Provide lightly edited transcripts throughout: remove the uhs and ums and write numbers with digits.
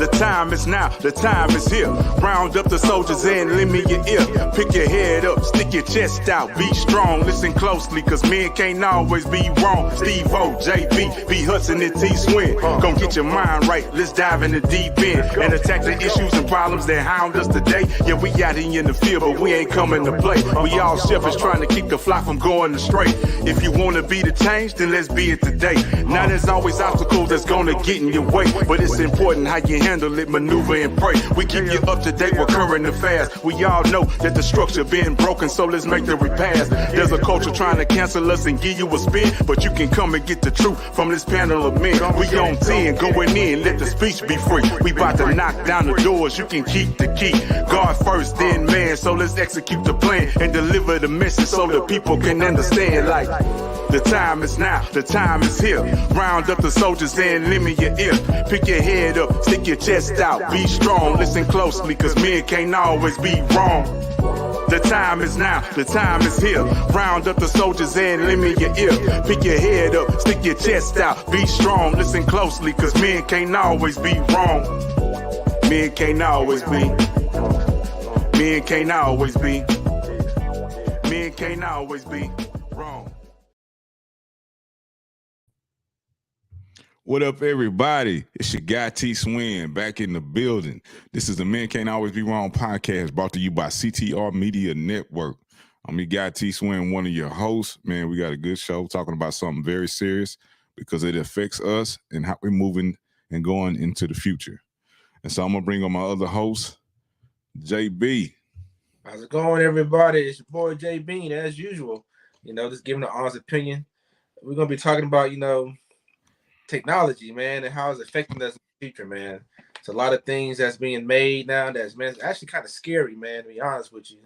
The time is now, the time is here. Round up the soldiers and lend me your ear. Pick your head up, stick your chest out, be strong. Listen closely, cause men can't always be wrong. Steve-O, JB, B. Hudson, and T. Swin. Gon' get your mind right, let's dive in the deep end and attack the issues and problems that hound us today. Yeah, we out here in the field, but we ain't coming to play. We all shepherds trying to keep the flock from going astray. If you wanna be the change, then let's be it today. Now there's always obstacles that's gonna get in your way, but it's important how you handle it, maneuver and pray. We keep you up to date with current affairs. We all know that the structure been broken, so let's make the repairs. There's a culture trying to cancel us and give you a spin, but you can come and get the truth from this panel of men. We on 10, going in, let the speech be free. We about to knock down the doors, you can keep the key. God first, then man, so let's execute the plan and deliver the message so the people can understand. Like, the time is now, the time is here. Round up the soldiers and lend me your ear. Pick your head up, stick your chest out, be strong. Listen closely, cause men can't always be wrong. The time is now, the time is here. Round up the soldiers and lend me your ear. Pick your head up, stick your chest out, be strong. Listen closely, cause men can't always be wrong. Men can't always be. Men can't always be. Men can't always be wrong. What up, everybody? It's your guy T Swin back in the building. This is the Men Can't Always Be Wrong podcast brought to you by CTR Media Network. I'm your guy T Swin, one of your hosts. Man, we got a good show talking about something very serious because it affects us and how we're moving and going into the future. And so I'm going to bring on my other host, JB. How's it going, everybody? It's your boy JB, as usual. Just giving an honest opinion. We're going to be talking about, technology, man, and how it's affecting us in the future, man. It's a lot of things that's being made now that's, man, it's actually kind of scary, man, to be honest with you.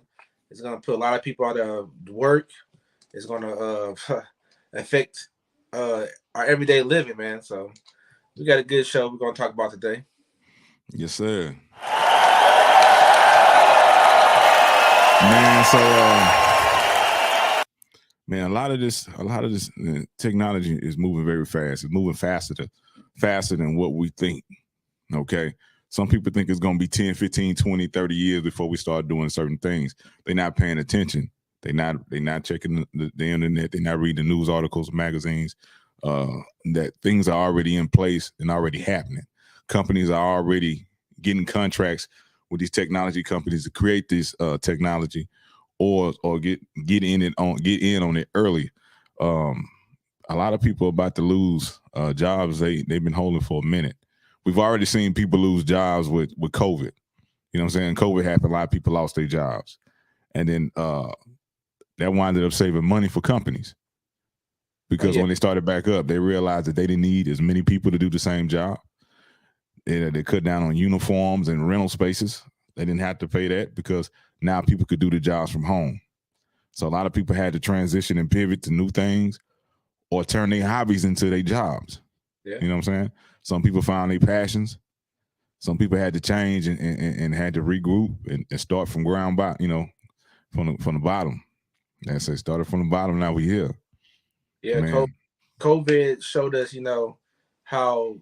It's going to put a lot of people out of work. It's going to affect our everyday living, man. So we got a good show we're going to talk about today. Yes, sir. Man, so man, a lot of this technology is moving very fast. It's moving faster than what we think. Okay. Some people think it's going to be 10, 15, 20, 30 years before we start doing certain things. They're not paying attention. They're not checking the internet. They're not reading news articles, magazines, that things are already in place and already happening. Companies are already getting contracts with these technology companies to create this technology or get in on it early. A lot of people are about to lose jobs they've been holding for a minute. We've already seen people lose jobs with COVID. You know what I'm saying? COVID happened, a lot of people lost their jobs. And then that winded up saving money for companies. Because when they started back up, they realized that they didn't need as many people to do the same job. They cut down on uniforms and rental spaces. They didn't have to pay that because now people could do the jobs from home. So a lot of people had to transition and pivot to new things or turn their hobbies into their jobs. Yeah. You know what I'm saying? Some people found their passions. Some people had to change and had to regroup and start from ground by, from the bottom. And so it started from the bottom. Now we here. Yeah, COVID showed us, how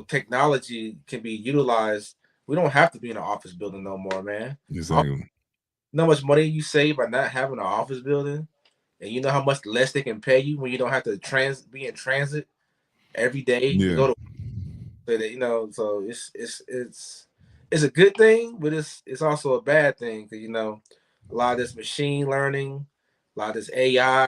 technology can be utilized. We don't have to be in an office building no more, man. Exactly. You know how much money you save by not having an office building, and you know how much less they can pay you when you don't have to be in transit every day. Yeah. To go to, so it's a good thing, but it's also a bad thing because a lot of this machine learning, a lot of this AI,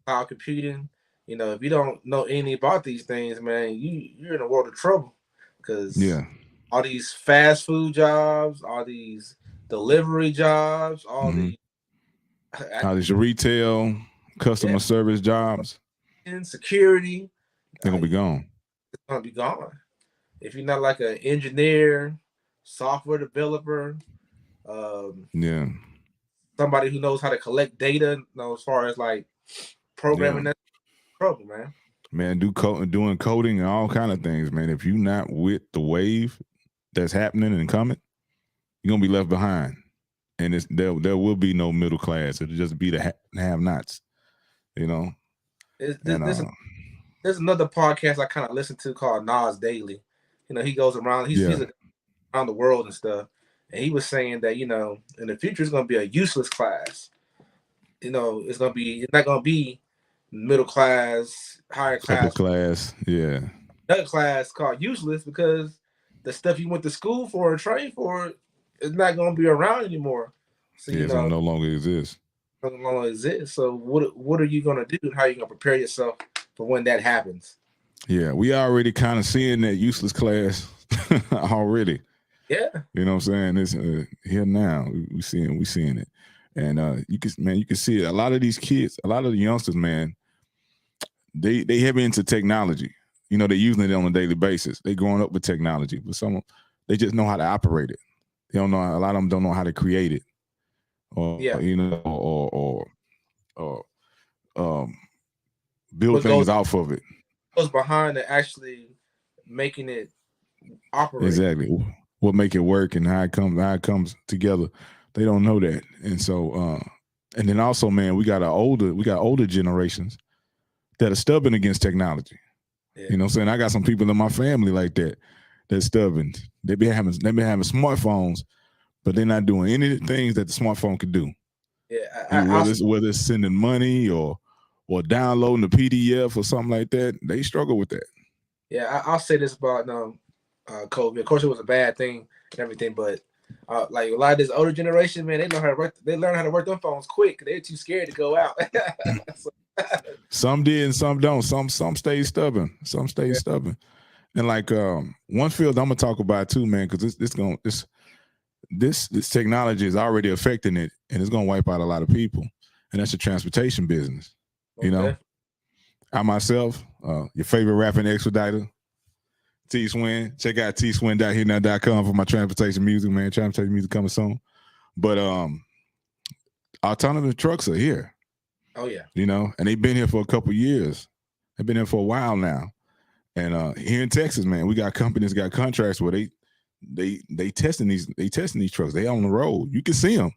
cloud computing. If you don't know anything about these things, man, you're in a world of trouble because all these fast food jobs, all these delivery jobs, all these retail, customer service jobs, and security, they're gonna be gone. It's gonna be gone. If you're not like an engineer, software developer, somebody who knows how to collect data, as far as like programming, that's trouble, man. Man, doing coding and all kind of things, man. If you're not with the wave that's happening and coming, you're gonna be left behind. And there will be no middle class. It'll just be the have-nots, There's another podcast I kind of listen to called Nas Daily. he goes around. He's around the world and stuff. And he was saying that in the future it's going to be a useless class. It's not going to be middle class, higher class, upper class, yeah. Another class called useless because the stuff you went to school for and trained for is not going to be around anymore. So it's going to no longer exist. No longer exist. So what are you going to do? How are you going to prepare yourself for when that happens? Yeah, we already kind of seeing that useless class already. Yeah, you know what I'm saying? It's here now. We seeing it, and you can see it. A lot of these kids, a lot of the youngsters, man, they heavy into technology. They're using it on a daily basis. They growing up with technology, but some they just know how to operate it. They don't know. A lot of them don't know how to create it, or build things off of it. What's behind it actually making it operate? Exactly. What make it work and how it comes together. They don't know that, and so and then also, man, we got older generations that are stubborn against technology. Yeah. You know what I'm saying? I got some people in my family like that that's stubborn. They been having smartphones, but they're not doing any of the things that the smartphone could do. Yeah, whether it's sending money or downloading a PDF or something like that, they struggle with that. Yeah, I'll say this about COVID. Of course, it was a bad thing and everything, but like a lot of this older generation, man, they learn how to work them phones quick. They're too scared to go out. Some did and some don't. Some stay stubborn. Some stay stubborn. And like one field I'm gonna talk about too, man, because this technology is already affecting it, and it's gonna wipe out a lot of people. And that's the transportation business. Okay. I myself, your favorite rapping expediter, T Swin. Check out tswin.hitnow.com for my transportation music, man. Transportation music coming soon. But autonomous trucks are here. Oh yeah. And they've been here for a couple years. They've been here for a while now. And here in Texas, man, we got companies got contracts where they testing these trucks. They on the road. You can see them.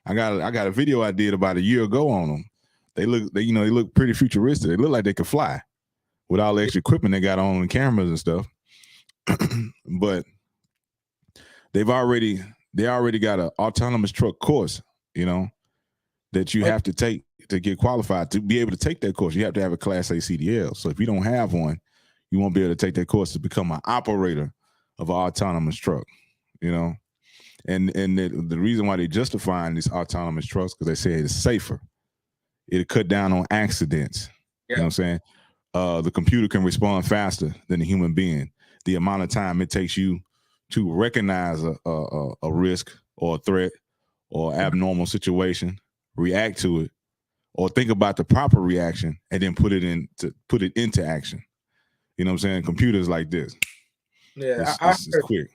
I got a video I did about a year ago on them. They look pretty futuristic. They look like they could fly with all the extra equipment they got on the cameras and stuff. But they already got an autonomous truck course, that you have to take to get qualified. To be able to take that course, you have to have a Class A CDL. So if you don't have one, you won't be able to take that course to become an operator of an autonomous truck, And the reason why they're justifying these autonomous trucks because they say it's safer. It'll cut down on accidents. Yeah. You know what I'm saying? The computer can respond faster than a human being. The amount of time it takes you to recognize a risk or a threat or abnormal situation, react to it, or think about the proper reaction and then put it into action. You know what I'm saying? Computers like this. Yeah, it's quick.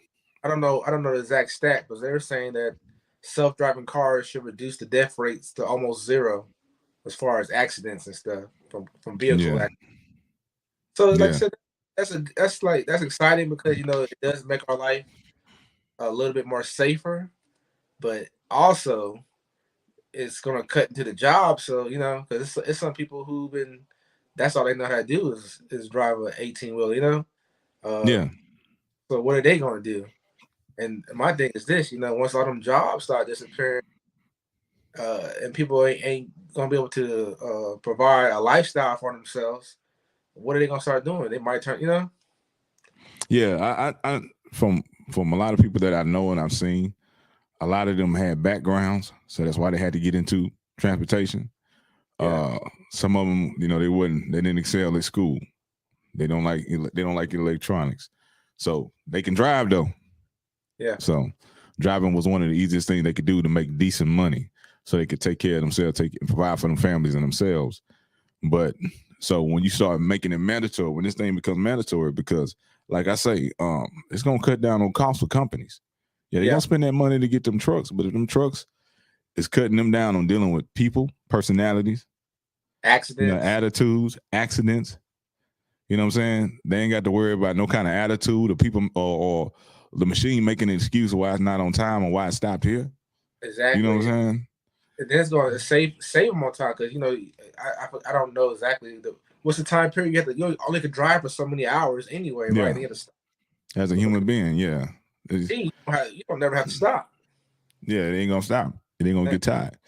I don't know the exact stat, but they're saying that self-driving cars should reduce the death rates to almost zero as far as accidents and stuff from vehicle accidents. So like I said, that's exciting because it does make our life a little bit more safer, but also it's gonna cut into the job. So because it's some people who've been that's all they know how to do is drive an 18-wheeler. So what are they gonna do? And my thing is this, once all them jobs start disappearing, and people ain't gonna be able to provide a lifestyle for themselves, what are they gonna start doing? They might turn, Yeah, I from a lot of people that I know and I've seen, a lot of them had backgrounds, so that's why they had to get into transportation. Yeah. Some of them, they didn't excel at school. They don't like electronics, so they can drive though. Yeah. So driving was one of the easiest things they could do to make decent money, so they could take care of themselves, provide for them families and themselves. But so when you start making it mandatory, when this thing becomes mandatory, because like I say, it's gonna cut down on costs for companies. Yeah, they're gonna spend that money to get them trucks, but if them trucks is cutting them down on dealing with people, personalities, accidents, attitudes, accidents. You know what I'm saying? They ain't got to worry about no kind of attitude or people or the machine making an excuse why it's not on time or why it stopped here. Exactly. You know what I'm saying? And then it's going to save them on time because I don't know exactly what's the time period you only could drive for so many hours anyway, right? As a human being, yeah. You don't never have to stop. Yeah, it ain't gonna stop. It ain't gonna get tired.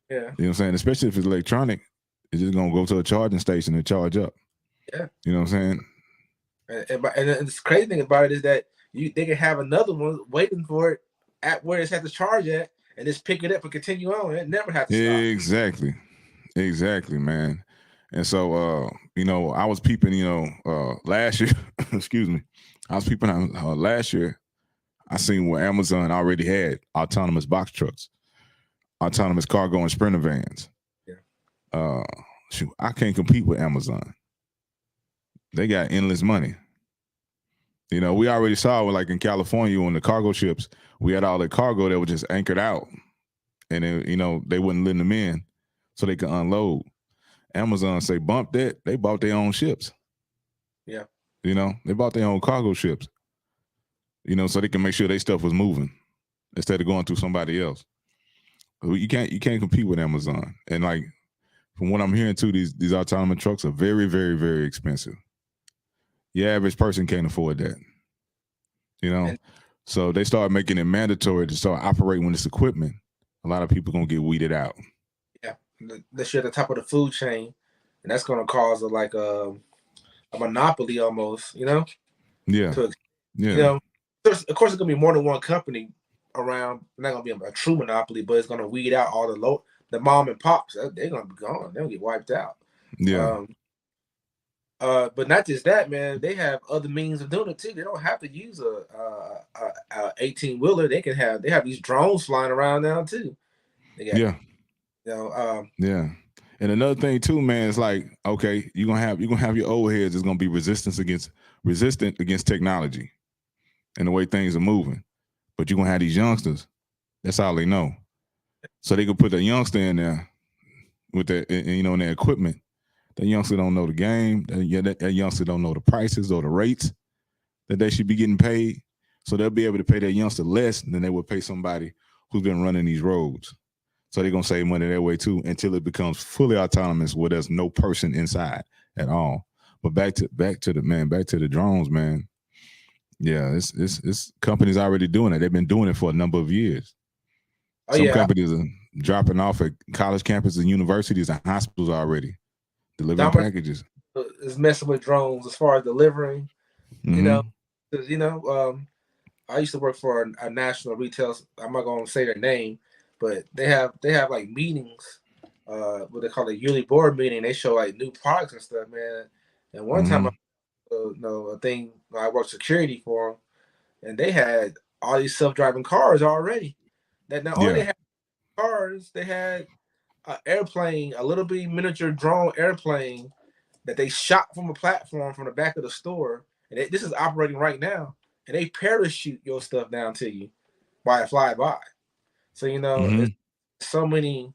Yeah. You know what I'm saying? Especially if it's electronic, it's just gonna go to a charging station and charge up. Yeah. You know what I'm saying? And the crazy thing about it is that they can have another one waiting for it at where it's had to charge at, and just pick it up and continue on. It never had to stop. Exactly, man. And so, I was peeping, last year. Excuse me. I was peeping last year. I seen where Amazon already had autonomous box trucks, autonomous cargo and sprinter vans. Yeah. Shoot, I can't compete with Amazon. They got endless money. We already saw like in California on the cargo ships, we had all the cargo that was just anchored out, and they wouldn't let them in so they could unload. Amazon say bump that. They bought their own ships. Yeah. They bought their own cargo ships. So they can make sure their stuff was moving instead of going through somebody else. You can't compete with Amazon. And like from what I'm hearing too, these autonomous trucks are very, very, very expensive. The average person can't afford that. So they start making it mandatory to start operating with this equipment. A lot of people gonna get weeded out. Yeah, they're at the top of the food chain, and that's gonna cause a monopoly almost. Yeah. Of course, it's gonna be more than one company around. It's not gonna be a true monopoly, but it's gonna weed out all the mom and pops. They're gonna be gone. They're gonna get wiped out. Yeah. But not just that, man. They have other means of doing it too. They don't have to use a 18-wheeler. They have these drones flying around now too. Yeah. Yeah. And another thing too, man, is like, okay, you're gonna have your old heads is gonna be resistant against technology and the way things are moving. But you're gonna have these youngsters. That's all they know. So they could put a youngster in there with their in their equipment. That youngster don't know the game. That youngster don't know the prices or the rates that they should be getting paid. So they'll be able to pay that youngster less than they would pay somebody who's been running these roads. So they're gonna save money that way too until it becomes fully autonomous where there's no person inside at all. But back to the drones, man. Yeah, it's companies already doing it. They've been doing it for a number of years. Some companies are dropping off at college campuses and universities and hospitals already, delivering packages. Is messing with drones as far as delivering. I used to work for a national retail. I'm not going to say their name, but they have like meetings, what they call a yearly board meeting. They show like new products and stuff, man. And one time, a thing I worked security for them, and they had all these self-driving cars already. That not only they had cars, they had an airplane, a little bitty miniature drone airplane that they shot from a platform from the back of the store, and this is operating right now. And they parachute your stuff down to you while it fly by. So there's so many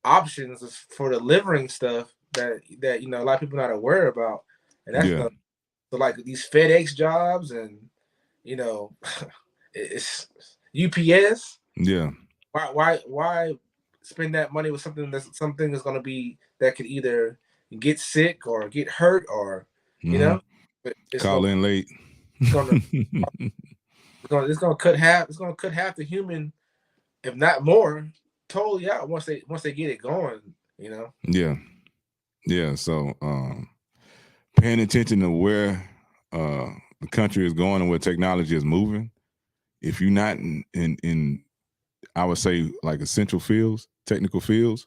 options for delivering stuff that a lot of people are not aware about, and that's so like these FedEx jobs and it's UPS. Yeah. Why spend that money with something that's going to be that could either get sick or get hurt or call in late. It's gonna cut half. It's gonna cut half the human, if not more, totally out once they get it going. Yeah. So paying attention to where the country is going and where technology is moving. If you're not in I would say like essential fields, technical fields,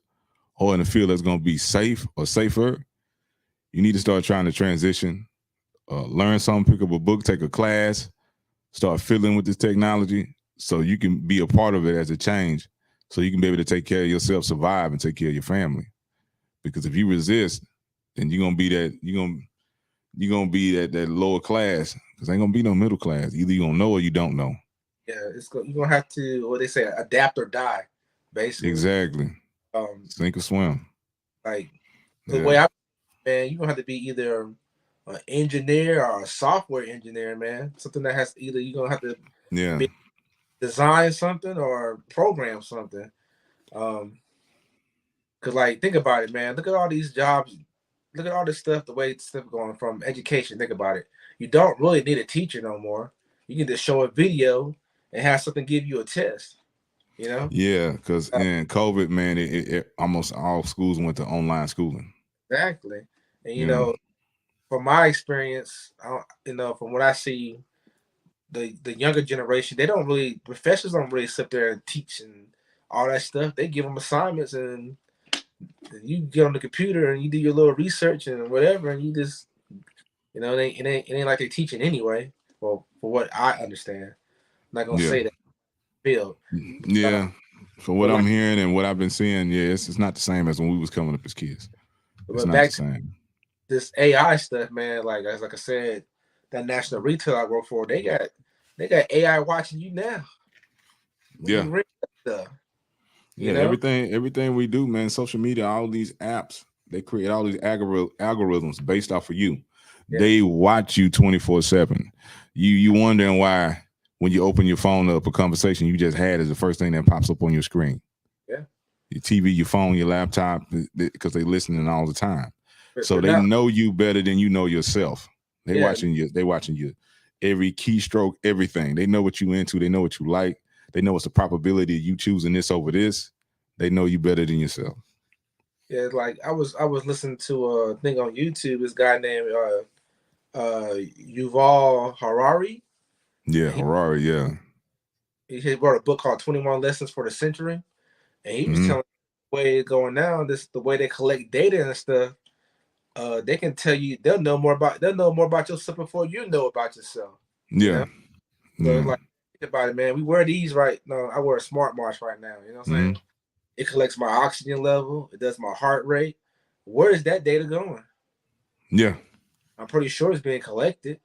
or in a field that's going to be safe or safer, you need to start trying to transition. Learn something, pick up a book, take a class, start fiddling with this technology so you can be a part of it as a change, so you can be able to take care of yourself, survive, and take care of your family. Because if you resist, then you're gonna be that lower class. Because ain't gonna be no middle class. Either you're gonna know or you don't know. Yeah, you're gonna have to, what they say, adapt or die, basically. Exactly. Sink or swim. Like the way man, you're gonna have to be either an engineer or a software engineer, man. Something that has either you're gonna have to design something or program something. Cause like think about it, man. Look at all these jobs. Look at all this stuff. The way stuff going from education. Think about it. you don't really need a teacher no more. You can just show a video and have something give you a test. You know? Yeah, because in COVID, man, it almost all schools went to online schooling. Exactly. And you You know, know, from my experience, you know, from what I see, the younger generation, they don't really professors don't really sit there and teach and all that stuff. They give them assignments and you get on the computer and you do your little research and whatever, and you just you know it ain't like they're teaching anyway. Well, for what I understand, I'm not gonna yeah, say that field, yeah. For what but I'm like hearing and what I've been seeing, yeah, it's not the same as when we was coming up as kids. It's but not the back to same. this AI stuff, man. Like I said, that national retail I work for, they got AI watching you now when Yeah, you read that stuff. You yeah. know, Everything we do, man. Social media, all these apps, they create all these algorithms based off of you. yeah, They watch you 24/7. You wondering why when you open your phone up, a conversation you just had is the first thing that pops up on your screen. yeah. Your TV, your phone, your laptop, because they listening all the time. So But they now, know you better than you know yourself. They yeah, watching you. They watching you every keystroke, everything. They know what you into. They know what you like. They know what's the probability of you choosing this over this. They know you better than yourself. yeah. Like I was listening to a thing on YouTube. This guy named Yuval Harari. Yeah, And Harari. Yeah. he wrote a book called 21 Lessons for the Century, and he was Hmm. telling the way it's going now. This the way they collect data and stuff. They can tell you they'll know more about yourself before you know about yourself. You Yeah. know, so it's Yeah. like think about it, man. We wear these right now. I wear a smart watch right now. You know what I'm Hmm. saying? It collects my oxygen level. It does my heart rate. Where is that data going? Yeah. I'm pretty sure it's being collected.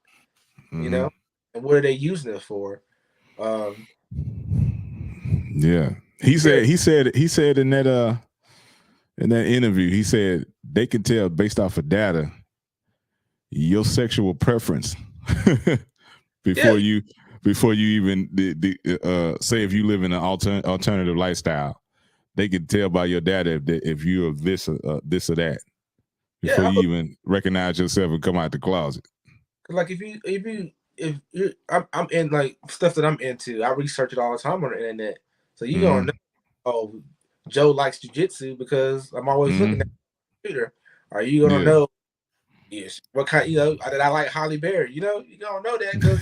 You Hmm. know, and what are they using it for? Um, Yeah. He yeah, said. He said. He said in that interview. He said they can tell based off of data your sexual preference yeah, before you even say if you live in an alternative lifestyle. They can tell by your data if you're this or that before yeah. you even recognize yourself and come out the closet. Like I'm in like stuff that I'm into. I research it all the time on the internet. So you gonna know, Hmm. oh, Joe likes jujitsu because I'm always looking at Hmm. the computer. Are you gonna Yeah. know? Yes. What kind? That I like Holly Berry. You gonna know that because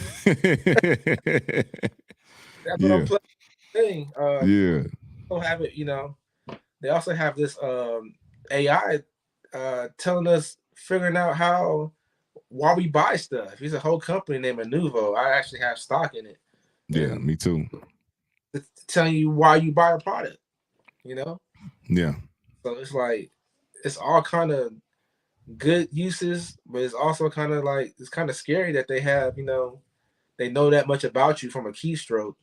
that's what I'm Yeah. playing. Yeah. They'll have it. They also have this AI telling us figuring out why we buy stuff. He's a whole company named Anuvo. I actually have stock in it, Yeah. and Me too. it's telling you why you buy a product. You know, Yeah. so it's like it's all kind of good uses, but it's also kind of like it's kind of scary that they have. They know that much about you from a keystroke.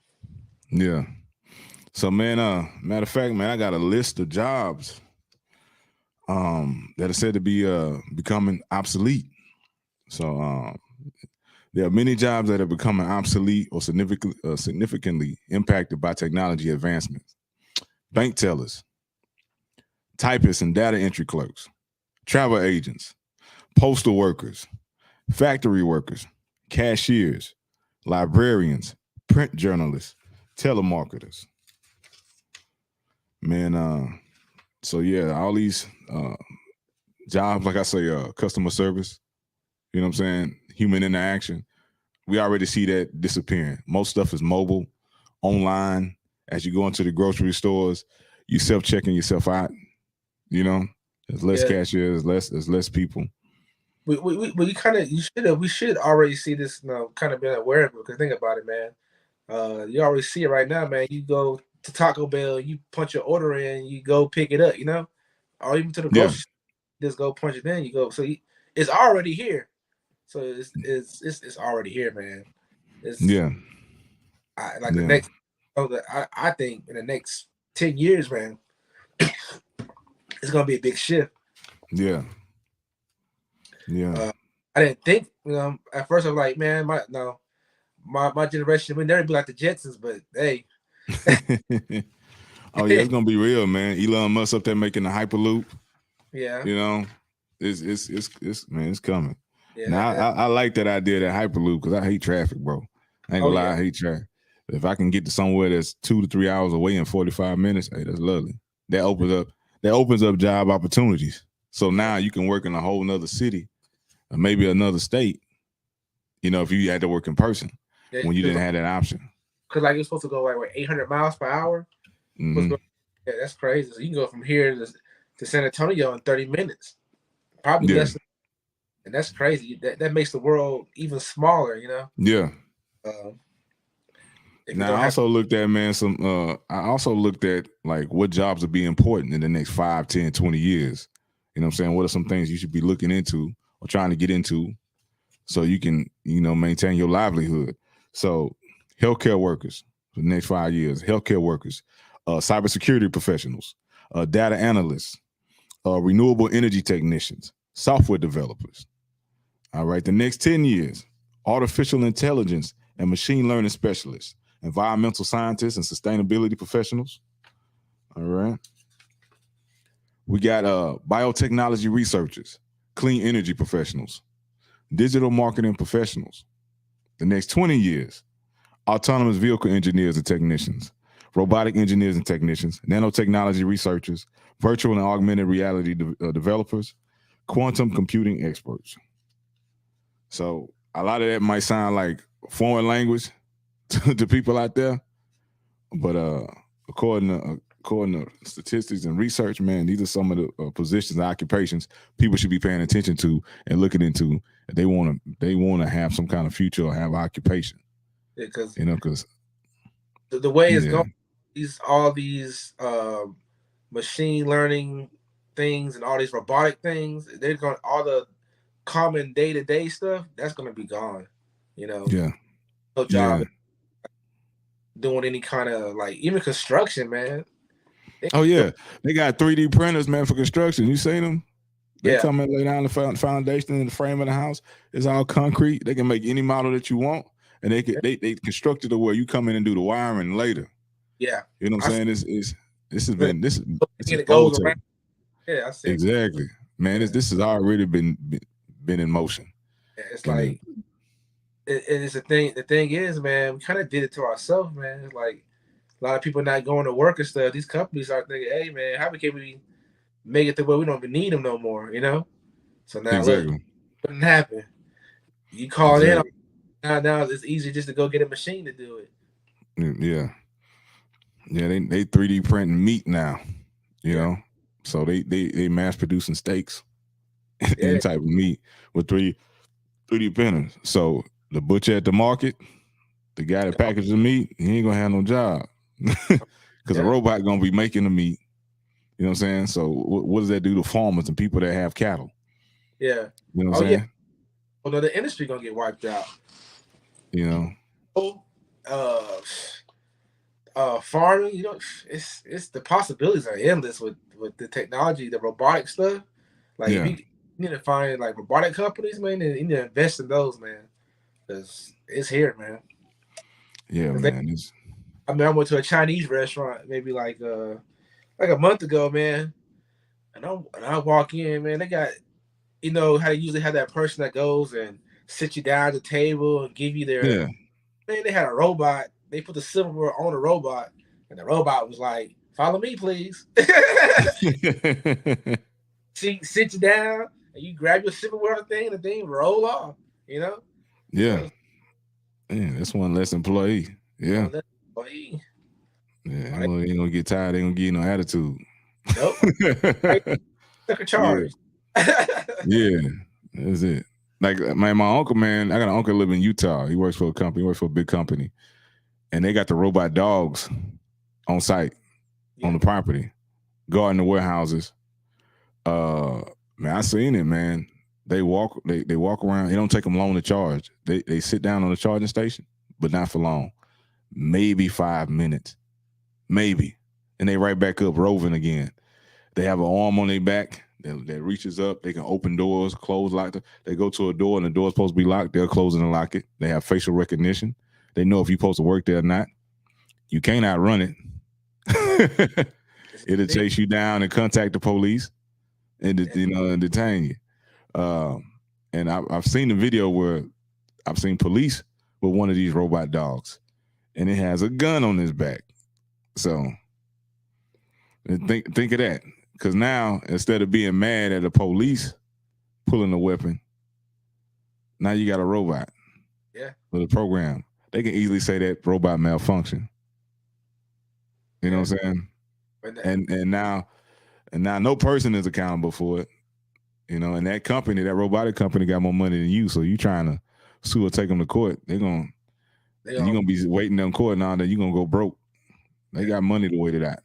Yeah. So man, matter of fact, man, I got a list of jobs that are said to be becoming obsolete. So there are many jobs that are becoming obsolete or significantly impacted by technology advancements. Bank tellers, typists and data entry clerks, travel agents, postal workers, factory workers, cashiers, librarians, print journalists, telemarketers. Man, so yeah, all these jobs, like I say, customer service, you know what I'm saying, human interaction, we already see that disappearing. Most stuff is mobile, online. As you go into the grocery stores, you self-checking yourself out, you know, there's less Yeah, cashiers, there's less people. we kind of we should already see this. Kind of been aware of it because think about it, man. You already see it right now, man. You go to Taco Bell, you punch your order in, you go pick it up, or even to the Yeah, grocery store, just go punch it in, you go. So it's already here. So it's already here, man. It's yeah, like the yeah, next. I think in the next 10 years, man, it's gonna be a big shift. yeah, yeah. I didn't think, at first I was like, man, my generation would never be like the Jetsons, but hey, Oh yeah, it's gonna be real, man. Elon Musk up there making the hyperloop. yeah, You know, it's man, it's coming. Yeah, Now I like that idea, that Hyperloop, because I hate traffic, bro. I ain't gonna lie, I hate traffic. If I can get to somewhere that's 2 to 3 hours away in 45 minutes, hey, that's lovely. That opens up job opportunities. So now you can work in a whole nother city, or maybe another state. You know, if you had to work in person when you didn't have that option. Because like you're supposed to go like 800 miles per hour. Mm-hmm. Yeah, that's crazy. So you can go from here to San Antonio in 30 minutes, probably less. And that's crazy. That makes the world even smaller, you know. Yeah. Now I also looked at, man, I also looked at like what jobs will be important in the next 5, 10, 20 years. You know what I'm saying? What are some things you should be looking into or trying to get into so you can, you know, maintain your livelihood? So healthcare workers for the next 5 years, healthcare workers, cybersecurity professionals, data analysts, renewable energy technicians, software developers. All right. The next 10 years, artificial intelligence and machine learning specialists, environmental scientists and sustainability professionals. All right. We got biotechnology researchers, clean energy professionals, digital marketing professionals. The next 20 years, autonomous vehicle engineers and technicians, robotic engineers and technicians, nanotechnology researchers, virtual and augmented reality developers, quantum computing experts. So a lot of that might sound like foreign language to people out there, but according to statistics and research, man, these are some of the positions and occupations people should be paying attention to and looking into. They want to have some kind of future or have occupation. Yeah, because because the way it's going, all these machine learning things and all these robotic things, they're going, all the common day-to-day stuff that's going to be gone. You know, no job doing any kind of like even construction, man. They got 3D printers, man, for construction. You seen them? They come and lay down the foundation and the frame of the house. It's all concrete. They can make any model that you want, and they construct it to where you come in and do the wiring later. Yeah, you know what I'm saying? This it goes around. Yeah, I see. Exactly, man. This has already been in motion. Yeah, it's like, it's a thing. The thing is, man, we kind of did it to ourselves, man. It's like a lot of people not going to work and stuff. These companies are thinking, hey, man, how can we make it to where we don't even need them no more, you know? So now look, it couldn't happen. You call in, now it's easy just to go get a machine to do it. Yeah. They 3D printing meat now, you know? So they mass producing steaks and type of meat with 3D printers. So the butcher at the market, the guy that packages the meat, he ain't gonna have no job because a robot gonna be making the meat. You know what I'm saying? So what does that do to farmers and people that have cattle? Yeah. You know what I'm saying? Yeah. Well, no, the industry gonna get wiped out. You know. Farming, you know, it's the possibilities are endless with the technology, the robotic stuff. Like if you need to find like robotic companies, man, and you need to invest in those, man, because it's here, man. Yeah, man. I went to a Chinese restaurant maybe like a month ago, man, and I walk in, man, they got, you know how they usually have that person that goes and sit you down at the table and give you their man, they had a robot. They put the silverware on the robot, and the robot was like, "Follow me, please." Sit you down, and you grab your silverware thing, and the thing roll off. You know. Yeah. Man, that's one less employee. Yeah. One less employee. Yeah, well, ain't gonna get tired. Ain't gonna give you no attitude. Nope. Took a charge. Yeah, that's it. Like my uncle, man, I got an uncle live in Utah. He works for a company. He works for a big company, and they got the robot dogs on site on the property, guarding the warehouses. Man, I seen it, man. They walk around. It don't take them long to charge. They sit down on the charging station, but not for long. Maybe 5 minutes, maybe, and they right back up roving again. They have an arm on their back that reaches up. They can open doors, close, lock. They go to a door and the door's supposed to be locked. They'll close it and lock it. They have facial recognition. They know if you're supposed to work there or not. You can't outrun it. It'll chase you down and contact the police and detain you. and I've seen the video where I've seen police with one of these robot dogs, and it has a gun on his back. So think of that, because now instead of being mad at the police pulling a weapon, now you got a robot. Yeah. With a program, they can easily say that robot malfunction. You know what I'm saying? And now no person is accountable for it. You know, and that company, that robotic company, got more money than you. So you trying to sue or take them to court? You're gonna be waiting on court now. That you're gonna go broke. They got money to wait it out.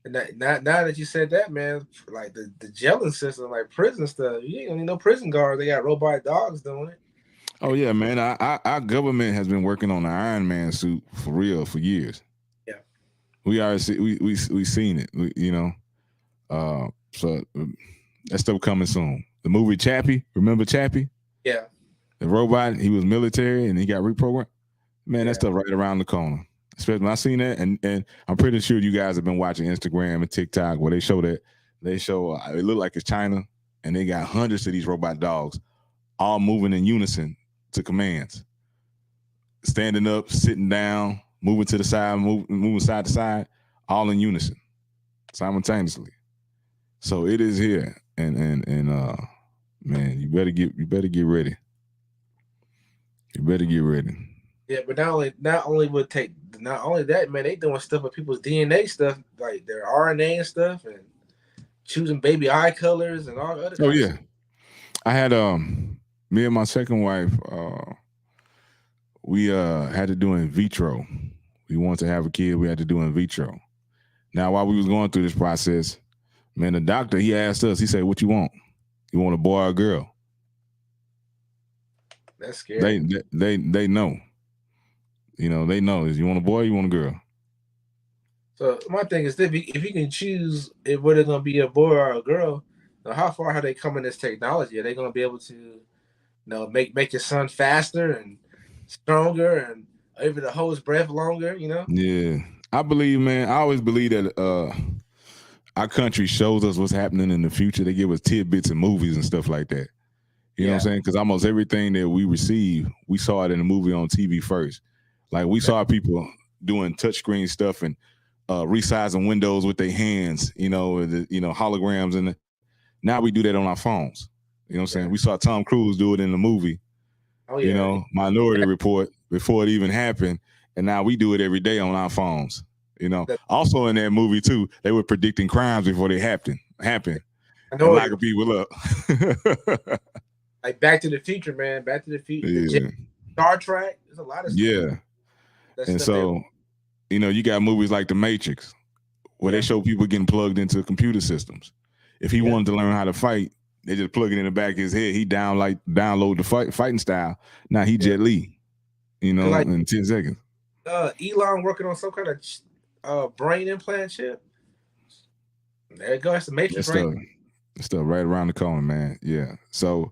And now that you said that, man, like the jailing system, like prison stuff, you ain't gonna need no prison guards. They got robot dogs doing it. Oh yeah, man. Our government has been working on the Iron Man suit for real for years. Yeah, we already we seen it. So that stuff coming soon. The movie Chappie, remember Chappie? Yeah. The robot, he was military and he got reprogrammed. Man, that stuff right around the corner. Especially when I seen that, and I'm pretty sure you guys have been watching Instagram and TikTok where they show it look like it's China, and they got hundreds of these robot dogs all moving in unison to commands. Standing up, sitting down, moving to the side, moving side to side, all in unison, simultaneously. So it is here. And man, you better get ready. You better get ready. Yeah, but not only that, man, they doing stuff with people's DNA stuff, like their RNA and stuff, and choosing baby eye colors and all other. Oh yeah, I had me and my second wife, we had to do in vitro. We wanted to have a kid, we had to do in vitro. Now, while we was going through this process, man, the doctor, he asked us, he said, "What you want? You want a boy or a girl?" That's scary. They know. You know, they know. Is you want a boy or you want a girl? So my thing is, if you can choose whether it's going to be a boy or a girl, how far have they come in this technology? Are they going to be able to, make your son faster and stronger and able to hold his breath longer? Yeah, I believe, man. I always believe that our country shows us what's happening in the future. They give us tidbits and movies and stuff like that. You know what I'm saying? Because almost everything that we receive, we saw it in a movie on TV first. Like we saw people doing touchscreen stuff and resizing windows with their hands, holograms, and now we do that on our phones. You know what I'm saying? We saw Tom Cruise do it in the movie. Oh yeah. Minority Report before it even happened, and now we do it every day on our phones. Also in that movie too, they were predicting crimes before they happen. I know, locking people up. Like Back to the Future, man. Back to the Future. Yeah. Star Trek. There's a lot of stuff. Yeah. And so, you got movies like The Matrix, where they show people getting plugged into computer systems. If he wanted to learn how to fight, they just plug it in the back of his head. He download the fighting style. Now he Jet Li, in 10 seconds. Elon working on some kind of brain implant chip. There you go. That's The Matrix, right? Stuff right around the corner, man. Yeah. So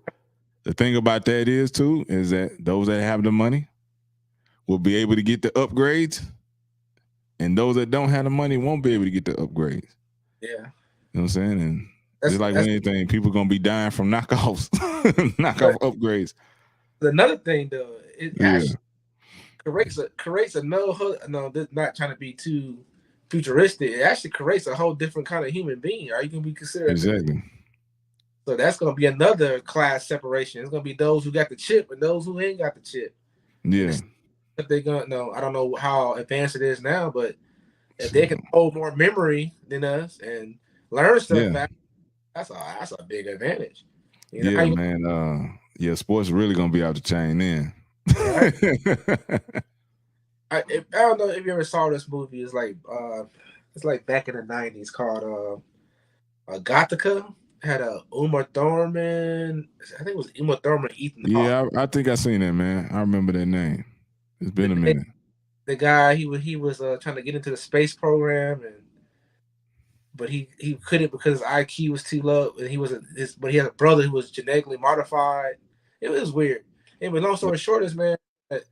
the thing about that is that those that have the money will be able to get the upgrades, and those that don't have the money won't be able to get the upgrades. Yeah. You know what I'm saying? And just like with anything, people gonna be dying from knockoffs, upgrades. Another thing though, it actually creates not trying to be too futuristic. It actually creates a whole different kind of human being. Are you gonna be considered? Exactly. So that's gonna be another class separation. It's gonna be those who got the chip and those who ain't got the chip. Yeah. If they're gonna I don't know how advanced it is now, but if they can hold more memory than us and learn stuff fast, that's a big advantage. Man. Sports really gonna be out the chain then. I don't know if you ever saw this movie. It's like back in the 90s called Gothica. It had Uma Thurman. I think it was Uma Thurman, Ethan Hawke. I think I seen that, man. I remember that name. It's been a minute. The guy he was trying to get into the space program, but he couldn't because his IQ was too low, and but he had a brother who was genetically modified. It was weird. Anyway, long story short is, man, that,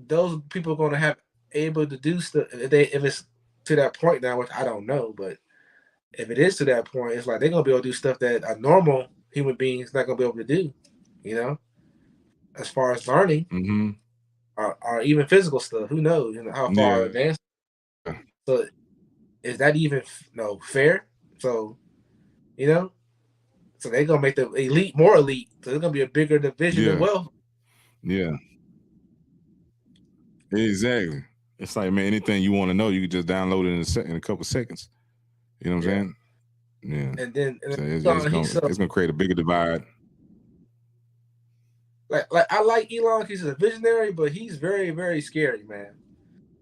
those people are going to have able to do stuff if it's to that point now, which I don't know, but if it is to that point, it's like they're going to be able to do stuff that a normal human beings not gonna be able to do. You know, as far as learning Mm-hmm. or even physical stuff. Who knows? How far Yeah. advanced. So is that even fair? So you know, so they're gonna make the elite more elite. So there's gonna be a bigger division in Yeah. wealth. Yeah. Exactly. It's like, man, anything you want to know, you can just download it in a couple seconds. You know what I'm saying? Yeah. And then So he's so it's gonna create a bigger divide. like I like Elon. He's a visionary, but he's very very scary, man.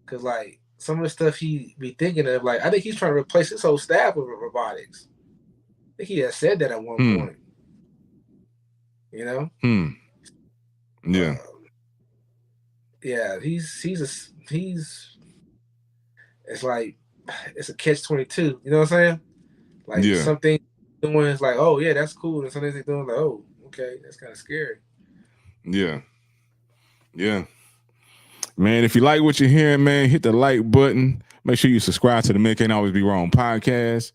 Cause like some of the stuff he be thinking of, like I think he's trying to replace his whole staff with robotics. I think he has said that at one point. You know? Yeah. Yeah, it's like it's a catch-22. You know what I'm saying? Like Yeah. something doing is like, oh yeah, that's cool, and something they're doing like, oh, okay, that's kind of scary. Yeah. Yeah. Man, if you like what you're hearing, man, hit the like button. Make sure you subscribe to the Men Can't Always Be Wrong podcast.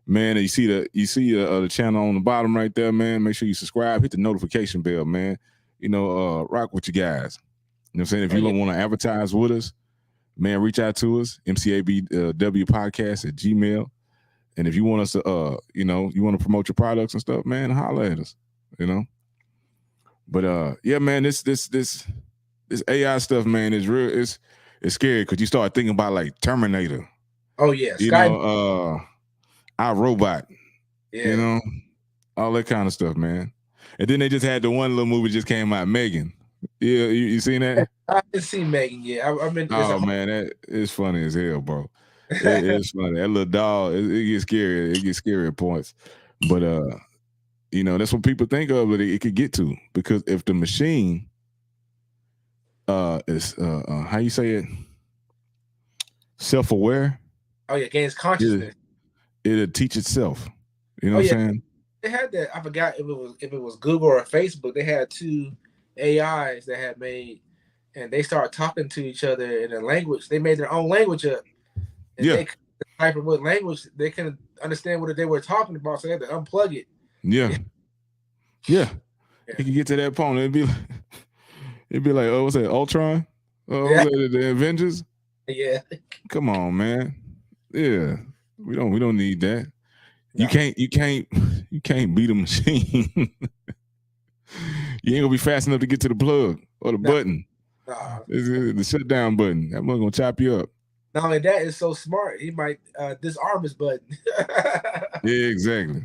Man, you see the channel on the bottom right there, man. Make sure you subscribe, hit the notification bell, man. You know, rock with you guys. You know what I'm saying? If you don't want to advertise with us, man, reach out to us, MCABW podcast at Gmail. And if you want us to, you want to promote your products and stuff, man, holler at us, you know. But yeah, man, this AI stuff, man, is real. It's scary because you start thinking about like Terminator. Oh yeah, iRobot. Yeah. You know, all that kind of stuff, man. And then they just had the one little movie just came out, Megan. Yeah, you seen that? I didn't see Megan yet. Oh man, that is funny as hell, bro. It's funny. That little dog, it gets scary. It gets scary at points. But that's what people think of that it could get to. Because if the machine is how you say it, self-aware. Oh yeah, gains consciousness. It'll teach itself. You know what I'm saying? They had that. I forgot if it was Google or Facebook. They had two AIs that had made, and they started talking to each other in a language. They made their own language up. And they could decipher what language they couldn't understand what they were talking about, so they had to unplug it. Yeah. It can get to that point. It'd be like, oh, what's that, Ultron? Oh, what's that, the Avengers? Yeah. Come on, man. Yeah. We don't need that. No. You can't beat a machine. You ain't gonna be fast enough to get to the plug or the button. It's the shutdown button. That one's gonna chop you up. Not only that, it's so smart. He might disarm his button. Yeah, exactly.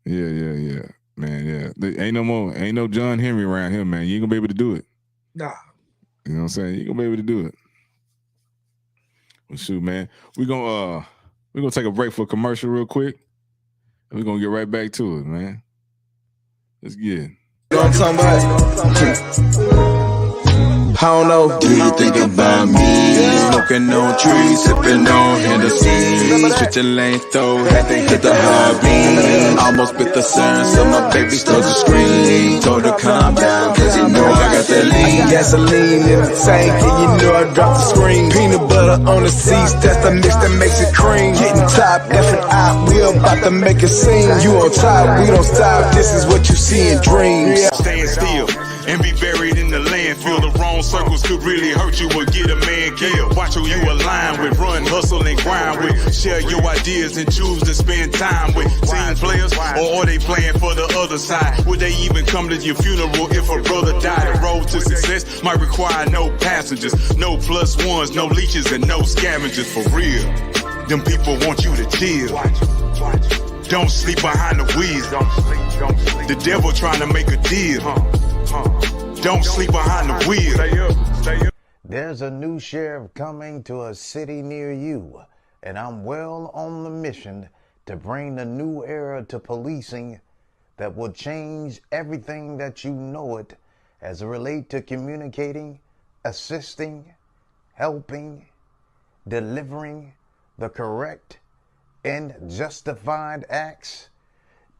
Yeah. Man, yeah. There ain't no John Henry around here, man. You ain't gonna be able to do it. Nah. You know what I'm saying? You ain't gonna be able to do it. Well, shoot, man. We're gonna take a break for a commercial real quick. And we're gonna get right back to it, man. Let's get it. You know what I'm talking about? I don't know. Do you think about me? Smoking on trees, sipping on Hennessy. Switching lanes, though, had to hit the hobby. Almost bit the siren, so my baby starts to scream. Told her calm down, cause you know I got that lean. Gasoline in the tank, and you know I dropped the screen. Peanut butter on the seats, that's the mix that makes it cream. Getting top, F&I, we about to make a scene. You on top, we don't stop, this is what you see in dreams. Stand still and be buried in the landfill. The wrong circles could really hurt you or get a man killed. Watch who you align with, run, hustle, and grind with. Share your ideas and choose to spend time with. Team players, or are they playing for the other side? Would they even come to your funeral if a brother died? The road to success might require no passengers, no plus ones, no leeches, and no scavengers. For real, them people want you to chill. Don't sleep behind the wheel. The devil trying to make a deal. Don't sleep behind the wheel. There's a new sheriff coming to a city near you, and I'm well on the mission to bring the new era to policing that will change everything that you know it as it relates to communicating, assisting, helping, delivering the correct and justified acts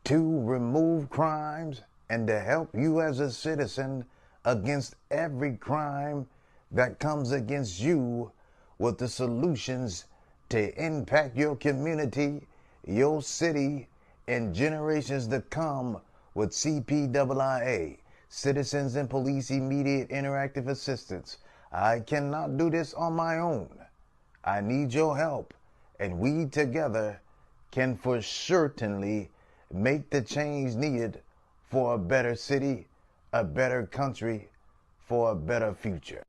to remove crimes and to help you as a citizen against every crime that comes against you with the solutions to impact your community, your city, and generations to come with CPIIA, Citizens and Police Immediate Interactive Assistance. I cannot do this on my own. I need your help, and we together can for certainly make the change needed for a better city, a better country, for a better future.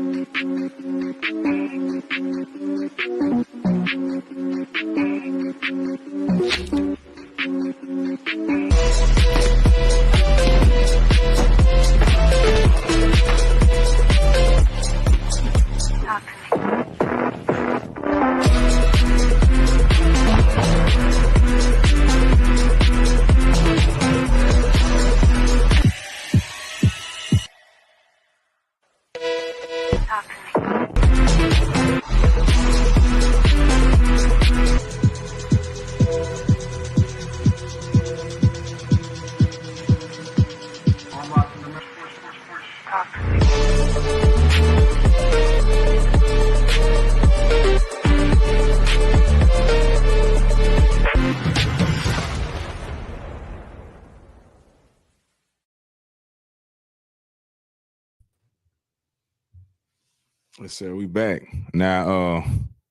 Let's say we back now.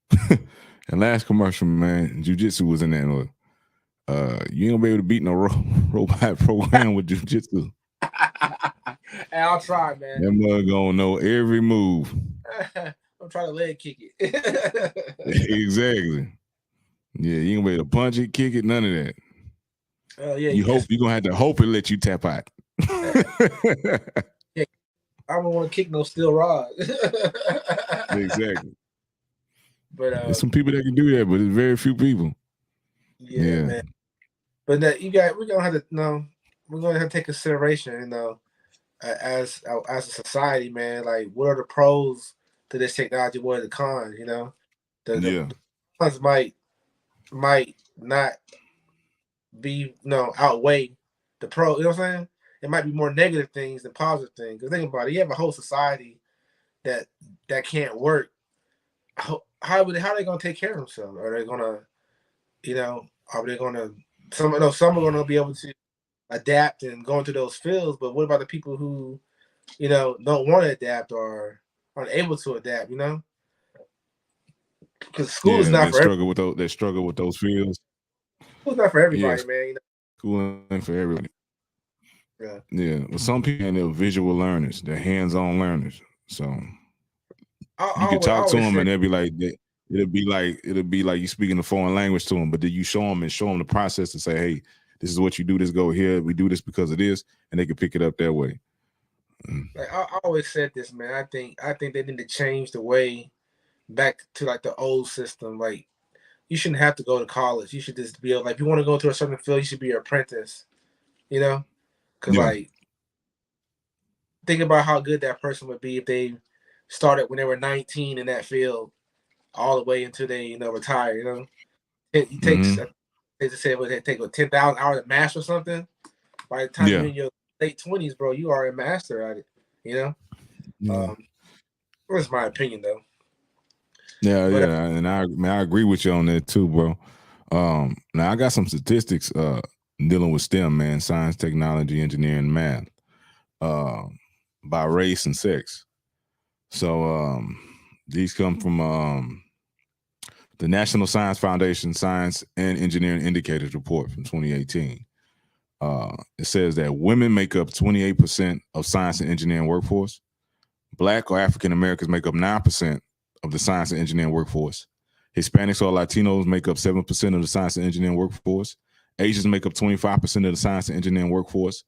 The last commercial, man, jiu-jitsu was in there. You ain't gonna be able to beat no robot program with jiu-jitsu. Hey, I'll try, man. That mug gonna know every move. I'm trying to leg kick it. Exactly. Yeah, you ain't gonna be able to punch it, kick it, none of that. Yeah, you're gonna have to hope it let you tap out. Yeah, I don't want to kick no steel rod. Exactly. But there's some people that can do that, but it's very few people. Yeah, man. But we're gonna have to we're gonna have to take consideration, as a society, man. Like, what are the pros to this technology? What are the cons? The cons might not be outweigh the pro. You know what I'm saying? It might be more negative things than positive things. Because think about it, you have a whole society that can't work. How are they gonna take care of themselves? Are they gonna, are they gonna some are gonna be able to adapt and go into those fields, but what about the people who, don't want to adapt or aren't able to adapt, Because school is not for everybody. They struggle with those fields. School's not for everybody, man. School ain't for everybody. Yeah. Yeah. Well, some people, they're visual learners, they're hands-on learners. So you can talk to them and they'll be like, it'll be like you speaking a foreign language to them, but then you show them the process to say, hey, this is what you do. This go here. We do this because of this, and they can pick it up that way. Like, I always said this, man. I think they need to change the way back to like the old system. Like, you shouldn't have to go to college. You should just be if you want to go to a certain field, you should be an apprentice. Because like, think about how good that person would be if they started when they were 19 in that field, all the way until they retire. It takes. They just said it take 10,000 hours to master something. By the time you're in your late 20s, bro, you are a master at it. That's my opinion, though. And I agree with you on that too, bro. Now I got some statistics dealing with STEM, man, science, technology, engineering, math, by race and sex. So these come from the National Science Foundation Science and Engineering Indicators Report from 2018. It says that women make up 28% of science and engineering workforce. Black or African Americans make up 9% of the science and engineering workforce. Hispanics or Latinos make up 7% of the science and engineering workforce. Asians make up 25% of the science and engineering workforce.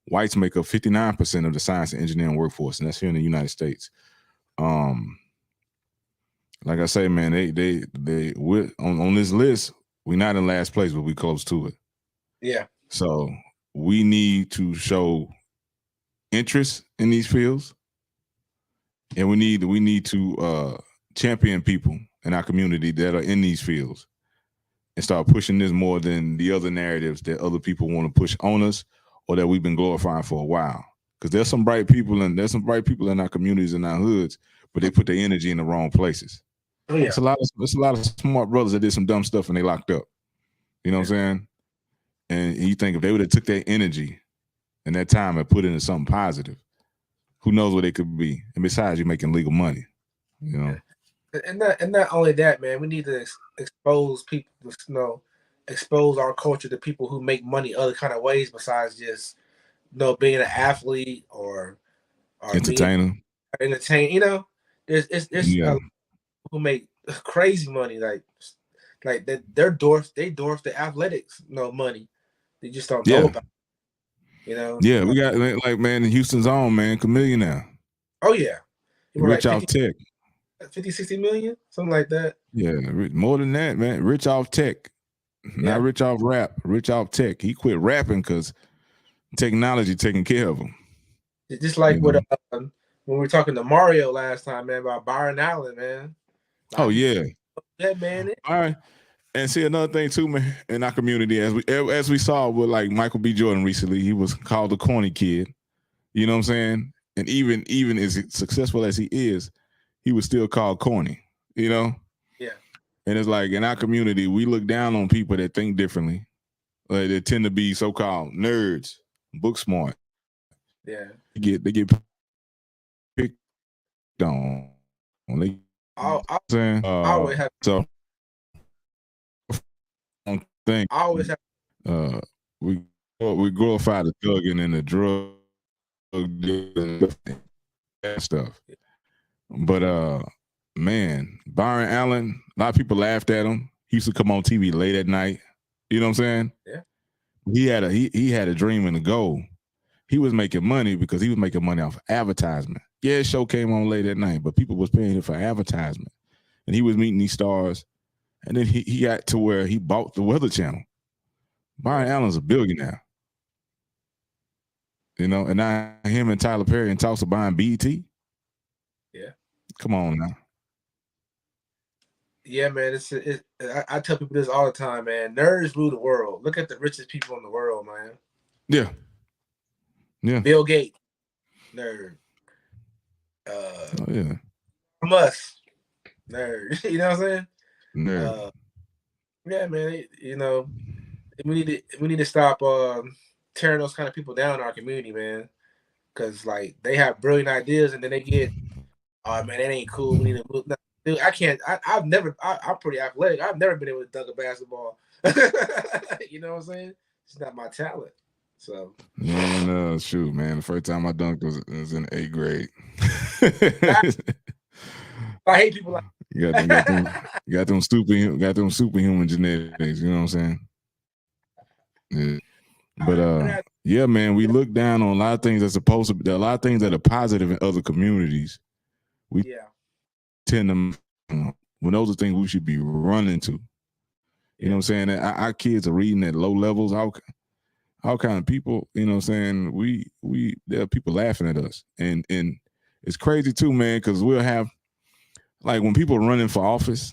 Whites make up 59% of the science and engineering workforce, and that's here in the United States. Like I say, man, we're on this list, we're not in last place, but we close to it. Yeah. So we need to show interest in these fields, and we need to champion people in our community that are in these fields and start pushing this more than the other narratives that other people want to push on us or that we've been glorifying for a while. Because there's some bright people in our communities and our hoods, but they put their energy in the wrong places. Oh, yeah. It's a lot of smart brothers that did some dumb stuff and they locked up. You know what I'm saying? And you think if they would have took their energy and that time and put it into something positive, who knows what it could be? And besides, you're making legal money, you know. And not only that, man. We need to expose people, expose our culture to people who make money other kind of ways besides just being an athlete or being entertained. There's Yeah. who make crazy money like that. They dwarf the athletics money. They just don't know about it, Yeah, we got like man in Houston's own man, Chameleon now. Oh yeah. Rich off tech. 50, 60 million, something like that. Yeah, more than that, man. Rich off tech. Not rich off rap, rich off tech. He quit rapping because technology taking care of him. It's just like when we were talking to Mario last time, man, about Byron Allen, man. Oh yeah. Yeah, man. All right. And see another thing too, man, in our community, as we saw with like Michael B. Jordan recently, he was called the corny kid. You know what I'm saying? And even as successful as he is, he was still called corny, you know? Yeah. And it's like in our community, we look down on people that think differently. Like they tend to be so-called nerds, book smart. Yeah. They get picked on. I always have thing. I always have we glorify the thugging and the drug and stuff. But man, Byron Allen, a lot of people laughed at him. He used to come on TV late at night. You know what I'm saying? Yeah. He had a dream and a goal. He was making money because he was making money off advertisement. Yeah, his show came on late at night, but people was paying him for advertisement. And he was meeting these stars. And then he got to where he bought the Weather Channel. Byron Allen's a billionaire. You know, and now him and Tyler Perry and talks of buying BET. Yeah. Come on now. Yeah, man. I tell people this all the time, man. Nerds rule the world. Look at the richest people in the world, man. Yeah. Yeah. Bill Gates, nerd. Musk, nerd. You know what I'm saying? Nerd. Yeah, man. We need to stop tearing those kind of people down in our community, man. Because like they have brilliant ideas and then they get, oh man, that ain't cool. We need to move. No, dude, I can't. I'm pretty athletic. I've never been able to dunk a basketball. You know what I'm saying? It's not my talent. So man, shoot, man. The first time I dunked was in 8th grade. I hate people like you got them superhuman genetics. You know what I'm saying? Yeah. But yeah, man, we look down on a lot of things that's supposed to be. There are a lot of things that are positive in other communities. We tend to, when those are things we should be running to. You know what I'm saying? Our kids are reading at low levels. All kind of people, you know what I'm saying? There are people laughing at us. And it's crazy too, man, because we'll have, like when people are running for office,